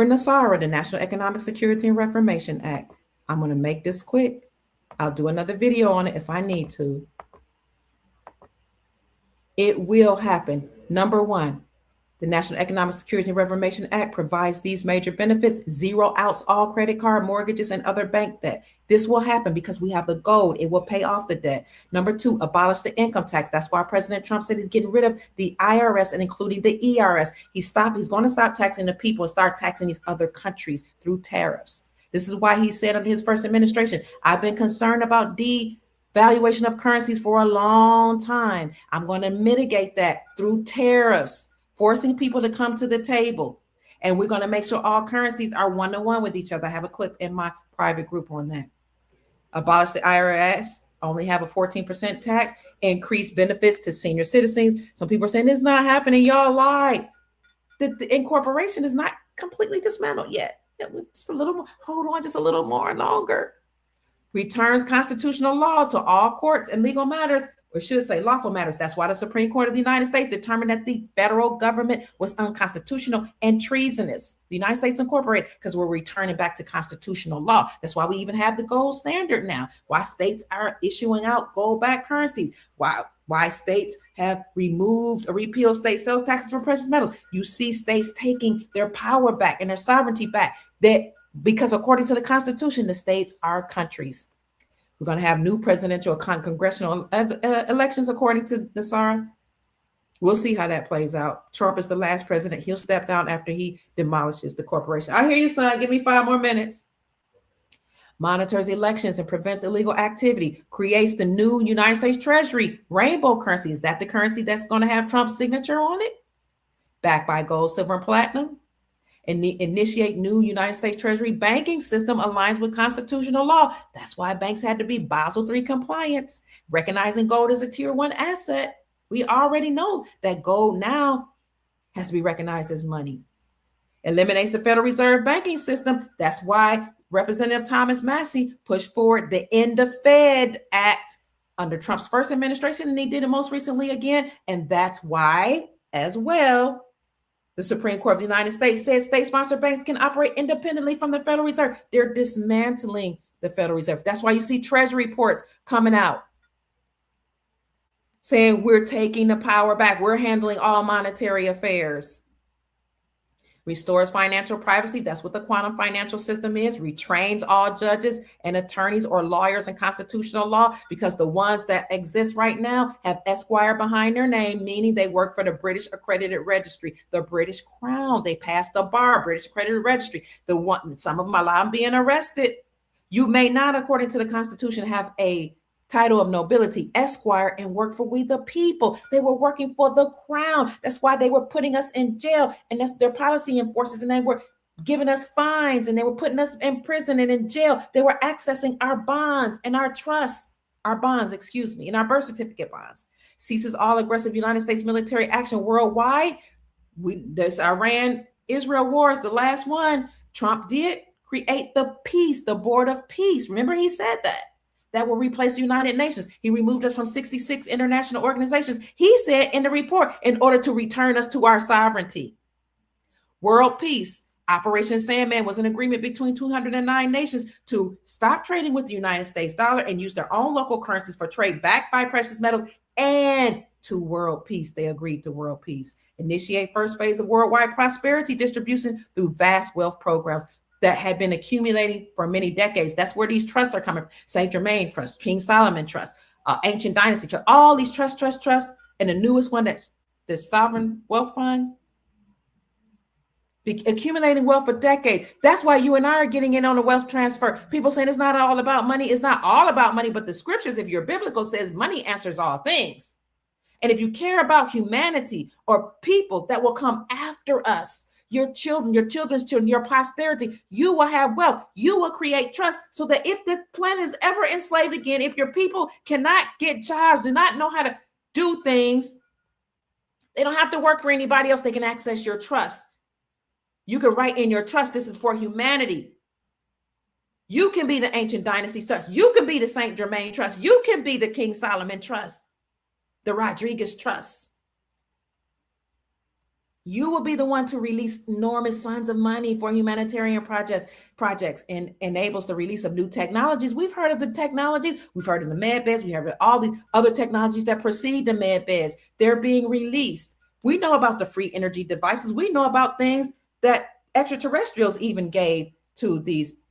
A: NESARA, the National Economic Security and Reformation Act. I'm going to make this quick. I'll do another video on it if I need to. It will happen. Number one, the National Economic Security and Reformation Act provides these major benefits: zero outs all credit card, mortgages, and other bank debt. This will happen because we have the gold. It will pay off the debt. Number two, abolish the income tax. That's why President Trump said he's getting rid of the IRS and including the ERS. He's going to stop taxing the people and start taxing these other countries through tariffs. This is why he said under his first administration, I've been concerned about devaluation of currencies for a long time. I'm going to mitigate that through tariffs, forcing people to come to the table. And we're going to make sure all currencies are one-to-one with each other. I have a clip in my private group on that. Abolish the IRS, only have a 14% tax, increase benefits to senior citizens. Some people are saying it's not happening. Y'all lied. The incorporation is not completely dismantled yet. Just a little more, hold on just a little more longer. Returns constitutional law to all courts and legal matters, or should say lawful matters. That's why the Supreme Court of the United States determined that the federal government was unconstitutional and treasonous. The United States Incorporated, because we're returning back to constitutional law. That's why we even have the gold standard now. Why states are issuing out gold-backed currencies. Why states have removed or repealed state sales taxes for precious metals. You see states taking their power back and their sovereignty back. Because according to the Constitution, the states are countries. We're going to have new presidential congressional elections according to NESARA. We'll see how that plays out. Trump is the last president. He'll step down after he demolishes the corporation. I hear you, son. Give me 5 more minutes. Monitors elections and prevents illegal activity. Creates the new United States Treasury rainbow currency. Is that the currency that's going to have Trump's signature on it? Backed by gold, silver, and platinum. And initiate new United States Treasury banking system aligns with constitutional law. That's why banks had to be Basel III compliant, recognizing gold as a tier 1 asset. We already know that gold now has to be recognized as money. Eliminates the Federal Reserve banking system. That's why Representative Thomas Massie pushed forward the End the Fed Act under Trump's first administration, and he did it most recently again. And that's why, as well, the Supreme Court of the United States says state-sponsored banks can operate independently from the Federal Reserve. They're dismantling the Federal Reserve. That's why you see Treasury reports coming out saying we're taking the power back. We're handling all monetary affairs. Restores financial privacy. That's what the quantum financial system is. Retrains all judges and attorneys or lawyers in constitutional law, because the ones that exist right now have Esquire behind their name, meaning they work for the British Accredited Registry, the British Crown. They passed the bar, British Accredited Registry. Some of them are allowed being arrested. You may not, according to the Constitution, have a title of nobility, Esquire, and work for we the people. They were working for the crown. That's why they were putting us in jail, and that's their policy enforcers, and they were giving us fines, and they were putting us in prison and in jail. They were accessing our bonds and our trusts. our bonds, in our birth certificate bonds. Ceases all aggressive United States military action worldwide. This Iran-Israel war is the last one. Trump did create the peace, the board of peace. Remember, he said that will replace the United Nations. He removed us from 66 international organizations. He said in the report, in order to return us to our sovereignty. World peace. Operation Sandman was an agreement between 209 nations to stop trading with the United States dollar and use their own local currencies for trade backed by precious metals and to world peace. They agreed to world peace. Initiate first phase of worldwide prosperity distribution through vast wealth programs that had been accumulating for many decades. That's where these trusts are coming from. St. Germain Trust, King Solomon Trust, Ancient Dynasty Trust, all these trusts. And the newest one, that's the Sovereign Wealth Fund, accumulating wealth for decades. That's why you and I are getting in on the wealth transfer. People saying it's not all about money. It's not all about money, but the scriptures, if you're biblical, says money answers all things. And if you care about humanity or people that will come after us, your children, your children's children, your posterity, you will have wealth. You will create trust so that if the planet is ever enslaved again, if your people cannot get jobs, do not know how to do things, they don't have to work for anybody else. They can access your trust. You can write in your trust, this is for humanity. You can be the Ancient Dynasty Trust. You can be the St. Germain Trust. You can be the King Solomon Trust, the Rodriguez Trust. You will be the one to release enormous sums of money for humanitarian projects and enables the release of new technologies. We've heard of the technologies. We've heard of the med beds. We have all the other technologies that precede the med beds. They're being released. We know about the free energy devices. We know about things that extraterrestrials even gave to these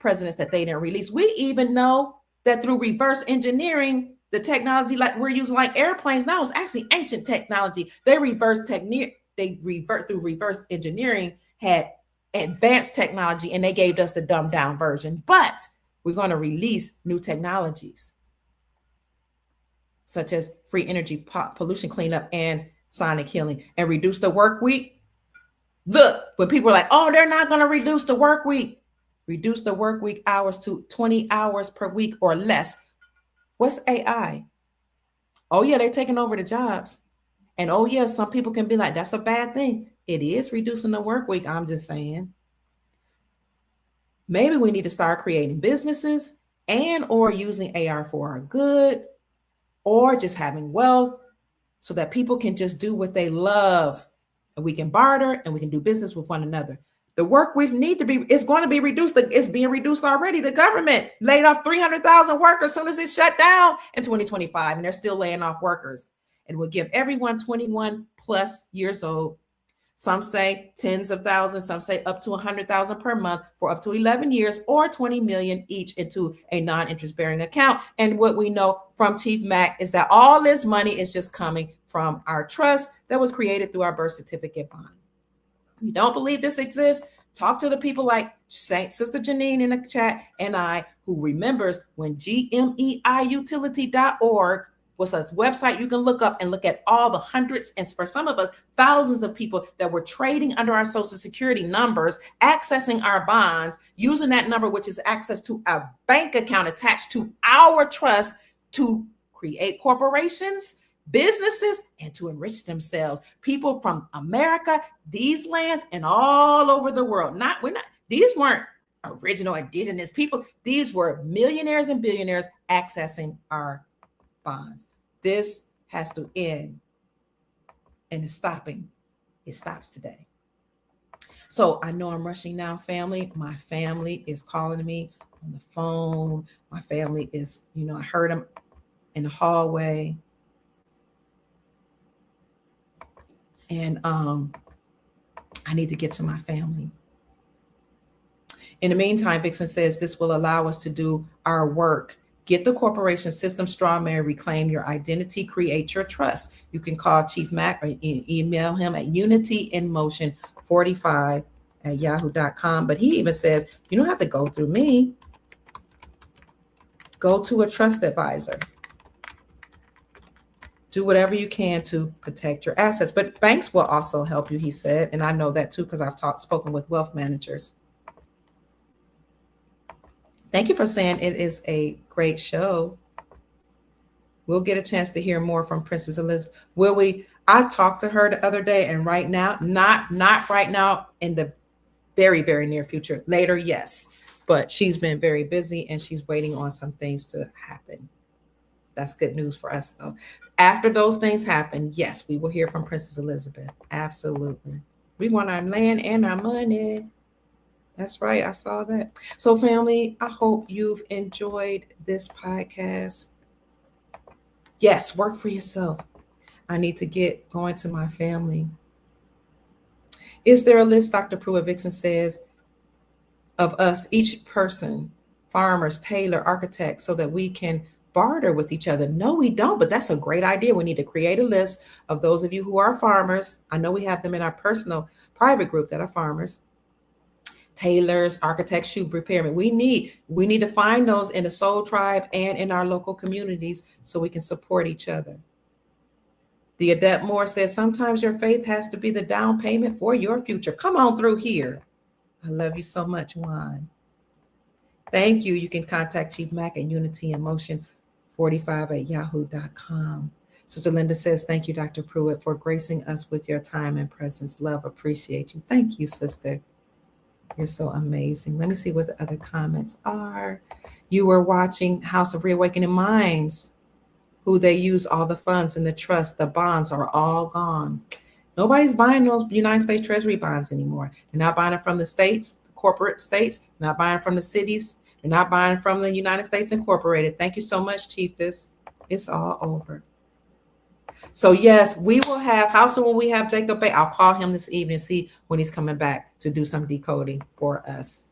A: presidents that they didn't release. We even know that through reverse engineering, the technology like we're using like airplanes now is actually ancient technology. They revert through reverse engineering, had advanced technology, and they gave us the dumbed down version. But we're going to release new technologies such as free energy, pollution cleanup, and sonic healing, and reduce the work week. Look, when people are like, oh, they're not going to reduce the work week. Reduce the work week hours to 20 hours per week or less. What's AI? Oh, yeah, they're taking over the jobs. And oh, yeah, some people can be like, that's a bad thing. It is reducing the work week. I'm just saying. Maybe we need to start creating businesses and or using AI for our good, or just having wealth so that people can just do what they love. And we can barter and we can do business with one another. The work week is going to be reduced. It's being reduced already. The government laid off 300,000 workers as soon as it shut down in 2025, and they're still laying off workers. And will give everyone 21 plus years old. Some say tens of thousands, some say up to 100,000 per month for up to 11 years or 20 million each into a non-interest bearing account. And what we know from Chief Mac is that all this money is just coming from our trust that was created through our birth certificate bond. If you don't believe this exists, talk to the people like Sister Janine in the chat and I, who remembers when gmeiutility.org was a website you can look up and look at all the hundreds, and for some of us, thousands of people that were trading under our Social Security numbers, accessing our bonds, using that number, which is access to a bank account attached to our trust to create corporations, businesses, and to enrich themselves. People from America, these lands, and all over the world. These weren't original indigenous people. These were millionaires and billionaires accessing our bonds. This has to end, and it's stopping. It stops today. So I know I'm rushing now, family. My family is calling me on the phone. My family is, I heard them in the hallway. And I need to get to my family. In the meantime, Vixen says this will allow us to do our work. Get the corporation system straw man, reclaim your identity, create your trust. You can call Chief Mac or email him at unityinmotion45@yahoo.com. But he even says, you don't have to go through me. Go to a trust advisor. Do whatever you can to protect your assets. But banks will also help you, he said. And I know that too, because I've spoken with wealth managers. Thank you for saying it is a great show. We'll get a chance to hear more from Princess Elizabeth. Will we? I talked to her the other day, and right now, not right now, in the very, very near future. Later, yes. But she's been very busy and she's waiting on some things to happen. That's good news for us, though. After those things happen, yes, we will hear from Princess Elizabeth. Absolutely. We want our land and our money. That's right. I saw that. So, family, I hope you've enjoyed this podcast. Yes, work for yourself. I need to get going to my family. Is there a list, Dr. Pruitt Vixen says, of us, each person, farmers, tailor, architects, so that we can barter with each other? No, we don't, but that's a great idea. We need to create a list of those of you who are farmers. I know we have them in our personal private group that are farmers, tailors, architects, shoe repairmen. We need to find those in the Soul Tribe and in our local communities so we can support each other. The Adept Moore says, sometimes your faith has to be the down payment for your future. Come on through here. I love you so much, Juan. Thank you. You can contact Chief Mac at unityemotion45@yahoo.com. Sister Linda says, thank you, Dr. Pruitt, for gracing us with your time and presence. Love, appreciate you. Thank you, sister. You're so amazing. Let me see what the other comments are. You were watching House of Reawakening Minds, who they use all the funds and the trust, the bonds are all gone. Nobody's buying those United States Treasury bonds anymore. They're not buying it from the states, the corporate states, they're not buying it from the cities, they're not buying it from the United States Incorporated. Thank you so much, Chief. It's all over. So yes, we will have, how soon will we have Jacob Bay? I'll call him this evening, see when he's coming back to do some decoding for us.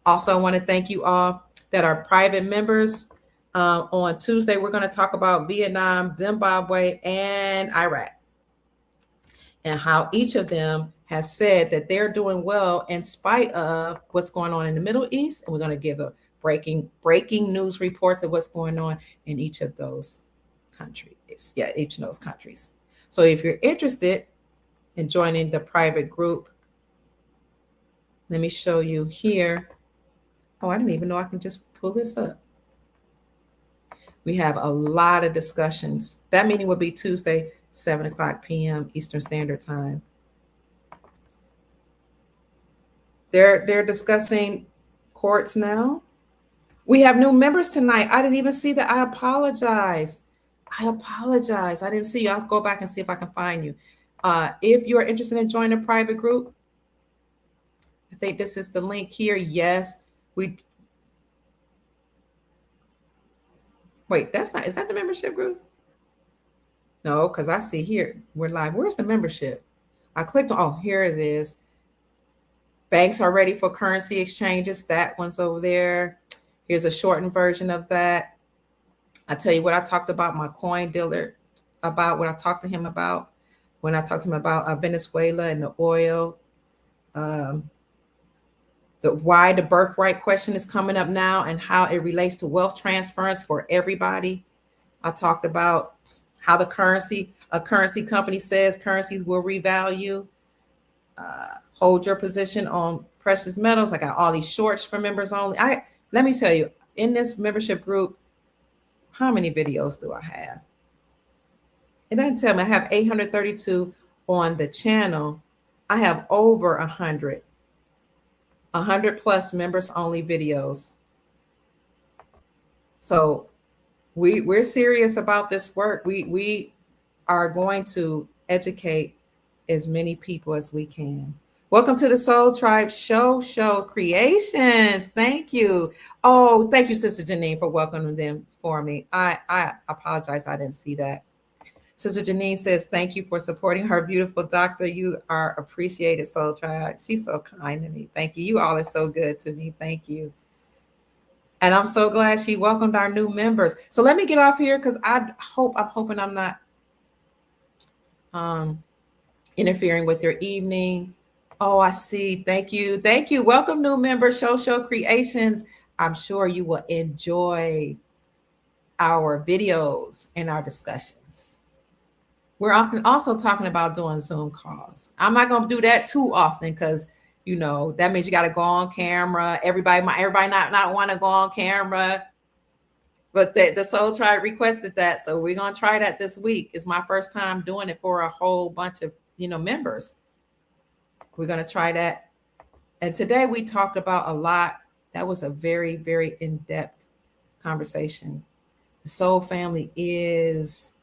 A: Also, I want to thank you all that are private members. On Tuesday, we're going to talk about Vietnam, Zimbabwe, and Iraq, and how each of them has said that they're doing well in spite of what's going on in the Middle East. And we're going to give a breaking news reports of what's going on in each of those countries. Yeah, each of those countries. So if you're interested in joining the private group, let me show you here. Oh, I didn't even know I can just pull this up. We have a lot of discussions. That meeting will be Tuesday, 7:00 p.m. Eastern Standard Time. They're discussing courts now. We have new members tonight. I didn't even see that. I apologize. I didn't see you. I'll go back and see if I can find you. If you're interested in joining a private group, I think this is the link here. Yes, Wait, is that the membership group? No, because I see here, we're live. Where's the membership? I clicked on, oh, here it is. Banks are ready for currency exchanges. That one's over there. Here's a shortened version of that. I tell you what I talked about my coin dealer, about what I talked to him about when I talked to him about Venezuela and the oil. Why the birthright question is coming up now and how it relates to wealth transference for everybody. I talked about how a currency company says currencies will revalue. Hold your position on precious metals. I got all these shorts for members only. Let me tell you, in this membership group, how many videos do I have? It doesn't tell me. I have 832 on the channel. I have over 100 plus members only videos. So we're serious about this work. We are going to educate as many people as we can. Welcome to the Soul Tribe Show Creations. Thank you. Oh, thank you, Sister Janine, for welcoming them for me. I apologize. I didn't see that. Sister Janine says, thank you for supporting her beautiful doctor. You are appreciated, Soul Tribe. She's so kind to me. Thank you. You all are so good to me. Thank you. And I'm so glad she welcomed our new members. So let me get off here because I'm hoping I'm not interfering with your evening. Oh, I see. Thank you. Thank you. Welcome, new member, Show Creations. I'm sure you will enjoy our videos and our discussions. We're often also talking about doing Zoom calls. I'm not going to do that too often because, that means you got to go on camera. Everybody not want to go on camera. But the Soul Tribe requested that, so we're gonna try that this week. It's my first time doing it for a whole bunch of members. We're gonna try that. And today we talked about a lot. That was a very, very in-depth conversation. The Soul family is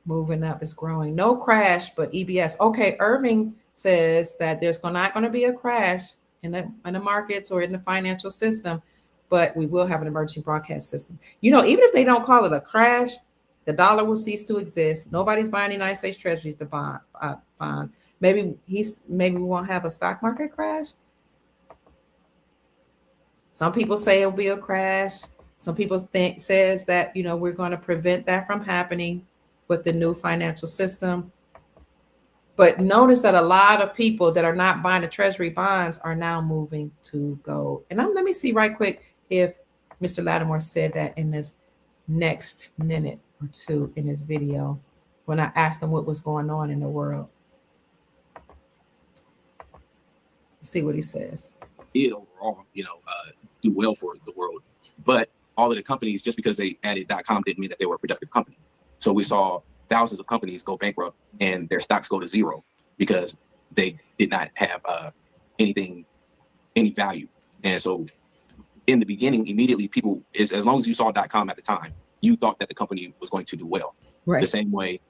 A: moving up, it's growing. No crash, but EBS. Okay, Irving says that there's not going to be a crash in the markets or in the financial system, but we will have an emergency broadcast system. Even if they don't call it a crash, the dollar will cease to exist. Nobody's buying the United States Treasuries to bonds. Maybe we won't have a stock market crash. Some people say it'll be a crash. Some people says that we're going to prevent that from happening with the new financial system. But notice that a lot of people that are not buying the Treasury bonds are now moving to gold. And let me see right quick if Mr. Lattimore said that in this next minute or two in this video when I asked him what was going on in the world. Let's see what he says.
C: It overall, do well for the world. But all of the companies, just because they added .com didn't mean that they were a productive company. So we saw thousands of companies go bankrupt and their stocks go to zero because they did not have any value. And so in the beginning, immediately people, as long as you saw .com at the time, you thought that the company was going to do well.
A: Right.
C: The same way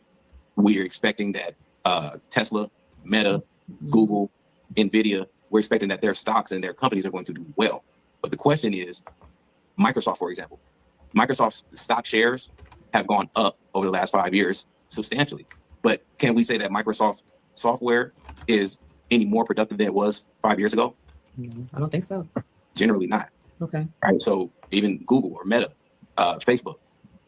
C: we're expecting that Tesla, Meta, Google, NVIDIA, we're expecting that their stocks and their companies are going to do well. But the question is, Microsoft, for example, Microsoft's stock shares have gone up over the last 5 years substantially. But can we say that Microsoft software is any more productive than it was 5 years ago?
A: I don't think so.
C: Generally not.
A: Okay.
C: Right. So even Google or Meta, Facebook,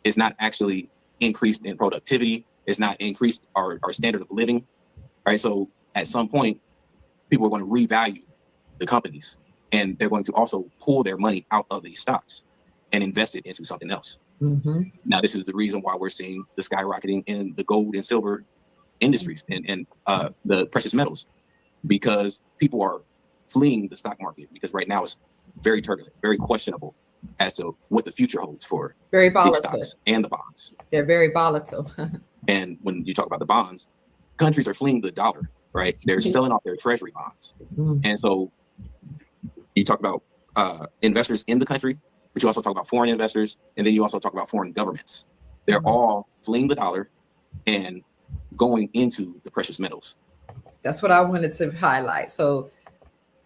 C: is not actually increased in productivity. It's not increased our standard of living. Right. So at some point, people are going to revalue the companies, and they're going to also pull their money out of these stocks and invest it into something else.
A: Mm-hmm.
C: Now, this is the reason why we're seeing the skyrocketing in the gold and silver industries and the precious metals, because people are fleeing the stock market because right now it's very turbulent, very questionable as to what the future holds for
A: very volatile
C: stocks and the bonds.
A: They're very volatile.
C: And when you talk about the bonds, countries are fleeing the dollar, right? They're selling off their treasury bonds. And so you talk about investors in the country, but you also talk about foreign investors, and then you also talk about foreign governments. They're all fleeing the dollar and going into the precious metals.
A: That's what I wanted to highlight. So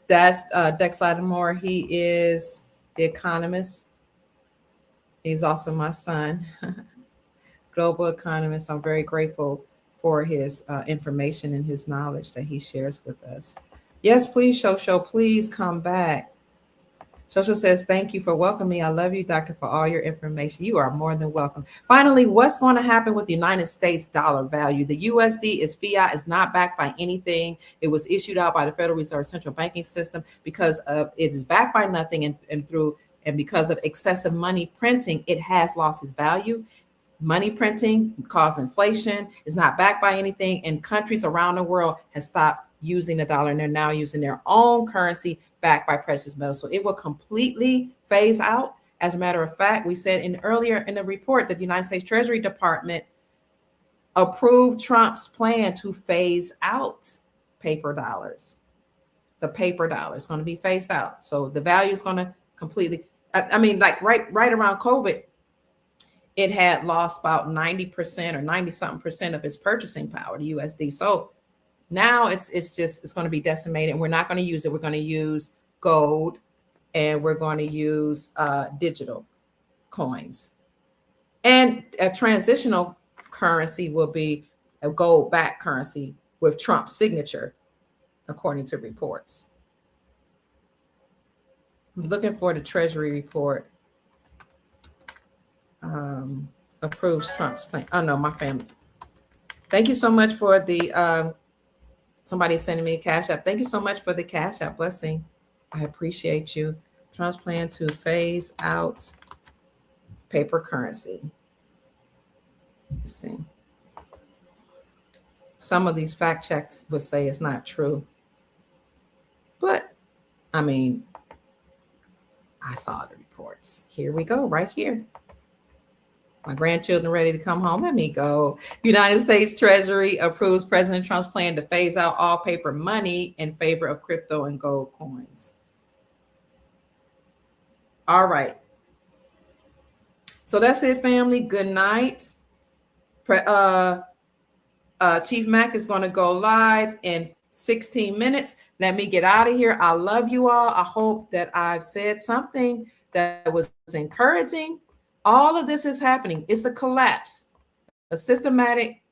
A: that's Dex Lattimore. He is the economist. He's also my son, global economist. I'm very grateful for his information and his knowledge that he shares with us. Yes, please, Shosho, please come back. Shosho says, thank you for welcoming me. I love you, doctor, for all your information. You are more than welcome. Finally, what's going to happen with the United States dollar value? The USD is fiat, is not backed by anything. It was issued out by the Federal Reserve Central Banking System because it is backed by nothing, and because of excessive money printing, it has lost its value. Money printing caused inflation, is not backed by anything, and countries around the world have stopped using the dollar, and they're now using their own currency backed by precious metals. So it will completely phase out. As a matter of fact, we said earlier in the report that the United States Treasury Department approved Trump's plan to phase out paper dollars. The paper dollar is going to be phased out. So the value is going to completely, like right around COVID, it had lost about 90% or 90-something% of its purchasing power, the USD. So now it's going to be decimated, and we're not going to use it. We're going to use gold, and we're going to use digital coins. And a transitional currency will be a gold-backed currency with Trump's signature, according to reports. I'm looking for the Treasury report. Approves Trump's plan. Oh no, my family. Thank you so much for the somebody sending me a cash app. Thank you so much for the cash app blessing. I appreciate you. Trump's plan to phase out paper currency. Let's see. Some of these fact checks would say it's not true, but I saw the reports. Here we go, right here. My grandchildren ready to come home. Let me go. United States Treasury approves President Trump's plan to phase out all paper money in favor of crypto and gold coins. All right. So that's it, family. Good night. Chief Mac is going to go live in 16 minutes. Let me get out of here. I love you all. I hope that I've said something that was encouraging. All of this is happening. It's a collapse, a systematic,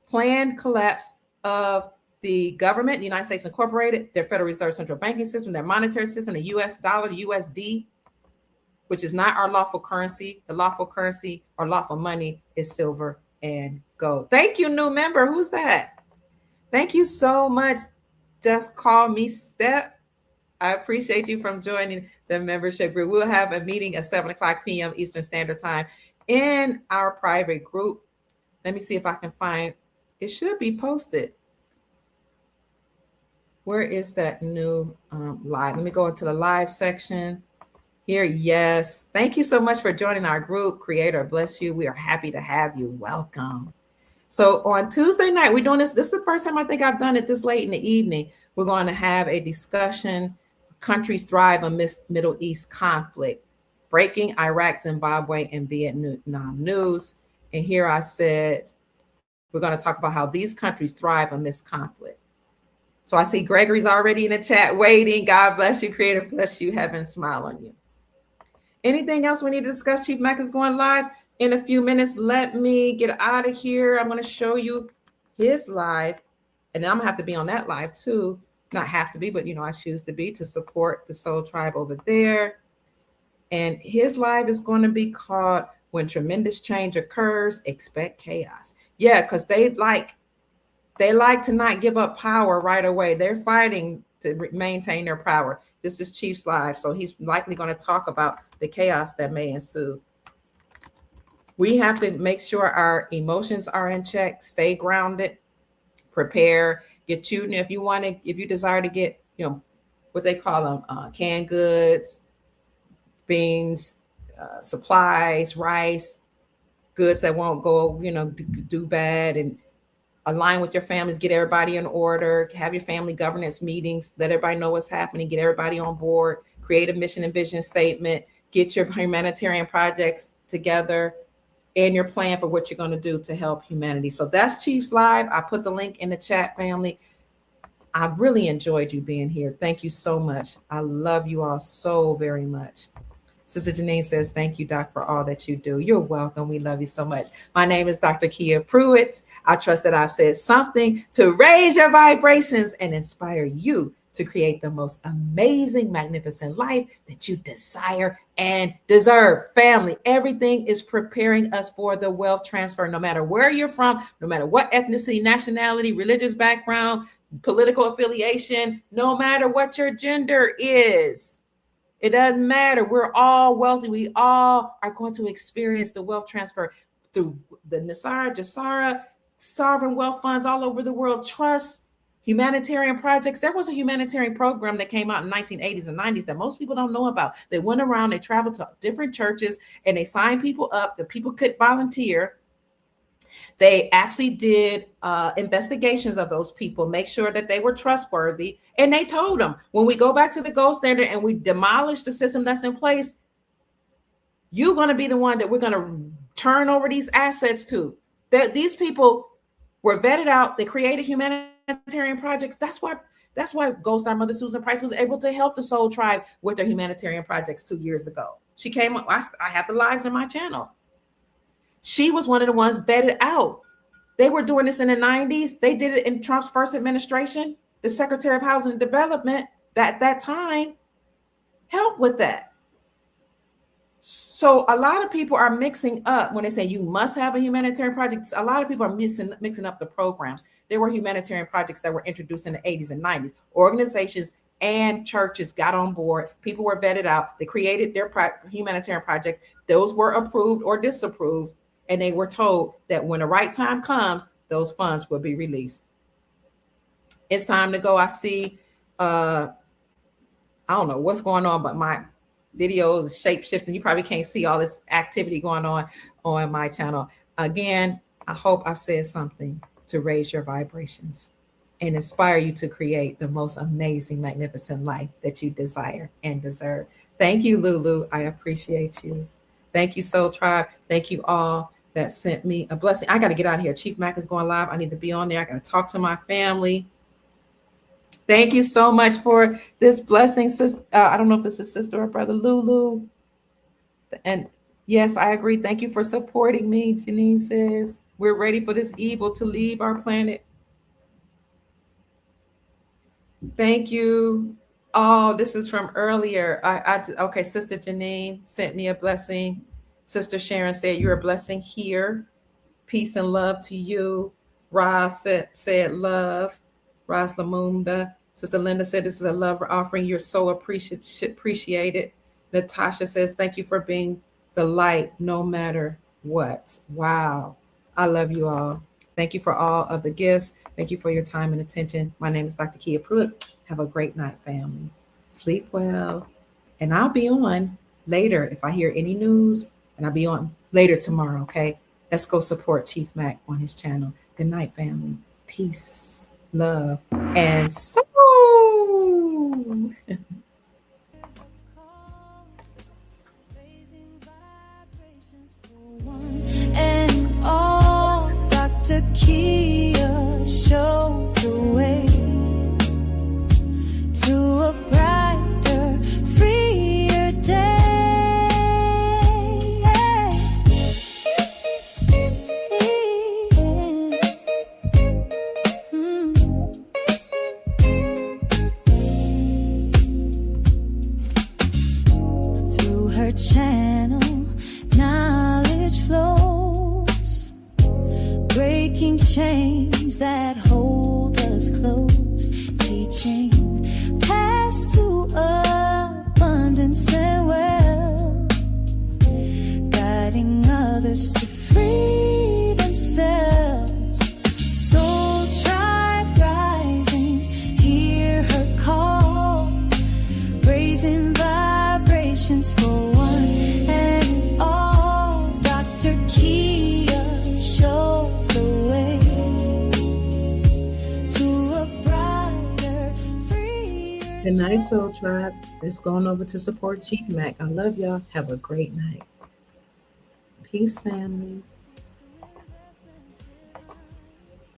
A: planned collapse of the government, the United States Incorporated, their Federal Reserve central banking system, their monetary system, the US dollar, the USD, which is not our lawful currency. The lawful currency or lawful money is silver and gold. Thank you, new member. Who's that? Thank you so much. Just call me Step. I appreciate you from joining the membership group. We'll have a meeting at 7 o'clock p.m. Eastern Standard Time in our private group. Let me see if I can find, it should be posted. Where is that new live? Let me go into the live section here. Yes. Thank you so much for joining our group. Creator bless you. We are happy to have you. Welcome. So on Tuesday night, we're doing this. This is the first time I think I've done it this late in the evening. We're going to have a discussion. Countries thrive amidst Middle East conflict. Breaking Iraq, Zimbabwe, and Vietnam news. And here I said, we're going to talk about how these countries thrive amidst conflict. So I see Gregory's already in the chat waiting. God bless you, Creator bless you, heaven smile on you. Anything else we need to discuss? Chief Mac is going live in a few minutes. Let me get out of here. I'm going to show you his live, and then I'm going to have to be on that live too. Not have to be, but I choose to be to support the Soul Tribe over there. And his live is going to be called When Tremendous Change Occurs, Expect Chaos. Yeah, because they like to not give up power right away. They're fighting to maintain their power. This is Chief's live, so he's likely going to talk about the chaos that may ensue. We have to make sure our emotions are in check, stay grounded, prepare, get tuned. If you desire to get, what they call them, canned goods, beans, supplies, rice, goods that won't go, do bad, and align with your families, get everybody in order, have your family governance meetings, let everybody know what's happening, get everybody on board, create a mission and vision statement, get your humanitarian projects together, and your plan for what you're going to do to help humanity. So that's Chief's Live. I put the link in the chat, family. I really enjoyed you being here. Thank you so much. I love you all so very much. Sister Janine says, thank you, Doc, for all that you do. You're welcome. We love you so much. My name is Dr. Kia Pruitt. I trust that I've said something to raise your vibrations and inspire you to create the most amazing, magnificent life that you desire and deserve. Family, everything is preparing us for the wealth transfer, no matter where you're from, no matter what ethnicity, nationality, religious background, political affiliation, no matter what your gender is. It doesn't matter. We're all wealthy. We all are going to experience the wealth transfer through the NESARA, JASARA, sovereign wealth funds all over the world, trusts, humanitarian projects. There was a humanitarian program that came out in 1980s and 90s that most people don't know about. They went around, they traveled to different churches, and they signed people up that people could volunteer. They actually did investigations of those people, make sure that they were trustworthy. And they told them, when we go back to the gold standard and we demolish the system that's in place, you're going to be the one that we're going to turn over these assets to. That these people were vetted out. They created humanitarian projects. That's why Gold Star Mother Susan Price was able to help the Soul Tribe with their humanitarian projects 2 years ago. She came up. I have the lives on my channel. She was one of the ones vetted out. They were doing this in the 90s. They did it in Trump's first administration. The Secretary of Housing and Development at that time helped with that. So a lot of people are mixing up when they say you must have a humanitarian project. A lot of people are mixing up the programs. There were humanitarian projects that were introduced in the 80s and 90s. Organizations and churches got on board. People were vetted out. They created their humanitarian projects. Those were approved or disapproved. And they were told that when the right time comes, those funds will be released. It's time to go. I see, I don't know what's going on, but my videos, shape shifting. You probably can't see all this activity going on my channel. Again, I hope I've said something to raise your vibrations and inspire you to create the most amazing, magnificent life that you desire and deserve. Thank you, Lulu. I appreciate you. Thank you, Soul Tribe. Thank you all that sent me a blessing. I got to get out of here. Chief Mac is going live. I need to be on there. I got to talk to my family. Thank you so much for this blessing, sister. I don't know if this is sister or brother Lulu. And yes, I agree. Thank you for supporting me. Janine says we're ready for this evil to leave our planet. Thank you. Oh, this is from earlier. Okay, Sister Janine sent me a blessing. Sister Sharon said, you're a blessing here. Peace and love to you. Roz said love. Roz Lamunda. Sister Linda said, this is a love offering. You're so appreciated. Natasha says, thank you for being the light no matter what. Wow. I love you all. Thank you for all of the gifts. Thank you for your time and attention. My name is Dr. Kia Pruitt. Have a great night, family. Sleep well. And I'll be on later if I hear any news, and I'll be on later tomorrow, okay? Let's go support Chief Mac on his channel. Good night, family. Peace, love, and soul.
B: Raising vibrations for one and all. Dr. Kia shows the way to a brighter, freer day. Through her channel, knowledge flows, breaking chains that hold us close, teaching paths to abundance and wealth, guiding others to free themselves. Soul Tribe rising, hear her call, raising vibrations for one and all. Dr. Kia shows the way to a brighter, freer.
A: Good night, Soul Tribe. It's going over to support Chief Mac. I love y'all. Have a great night. Peace, family.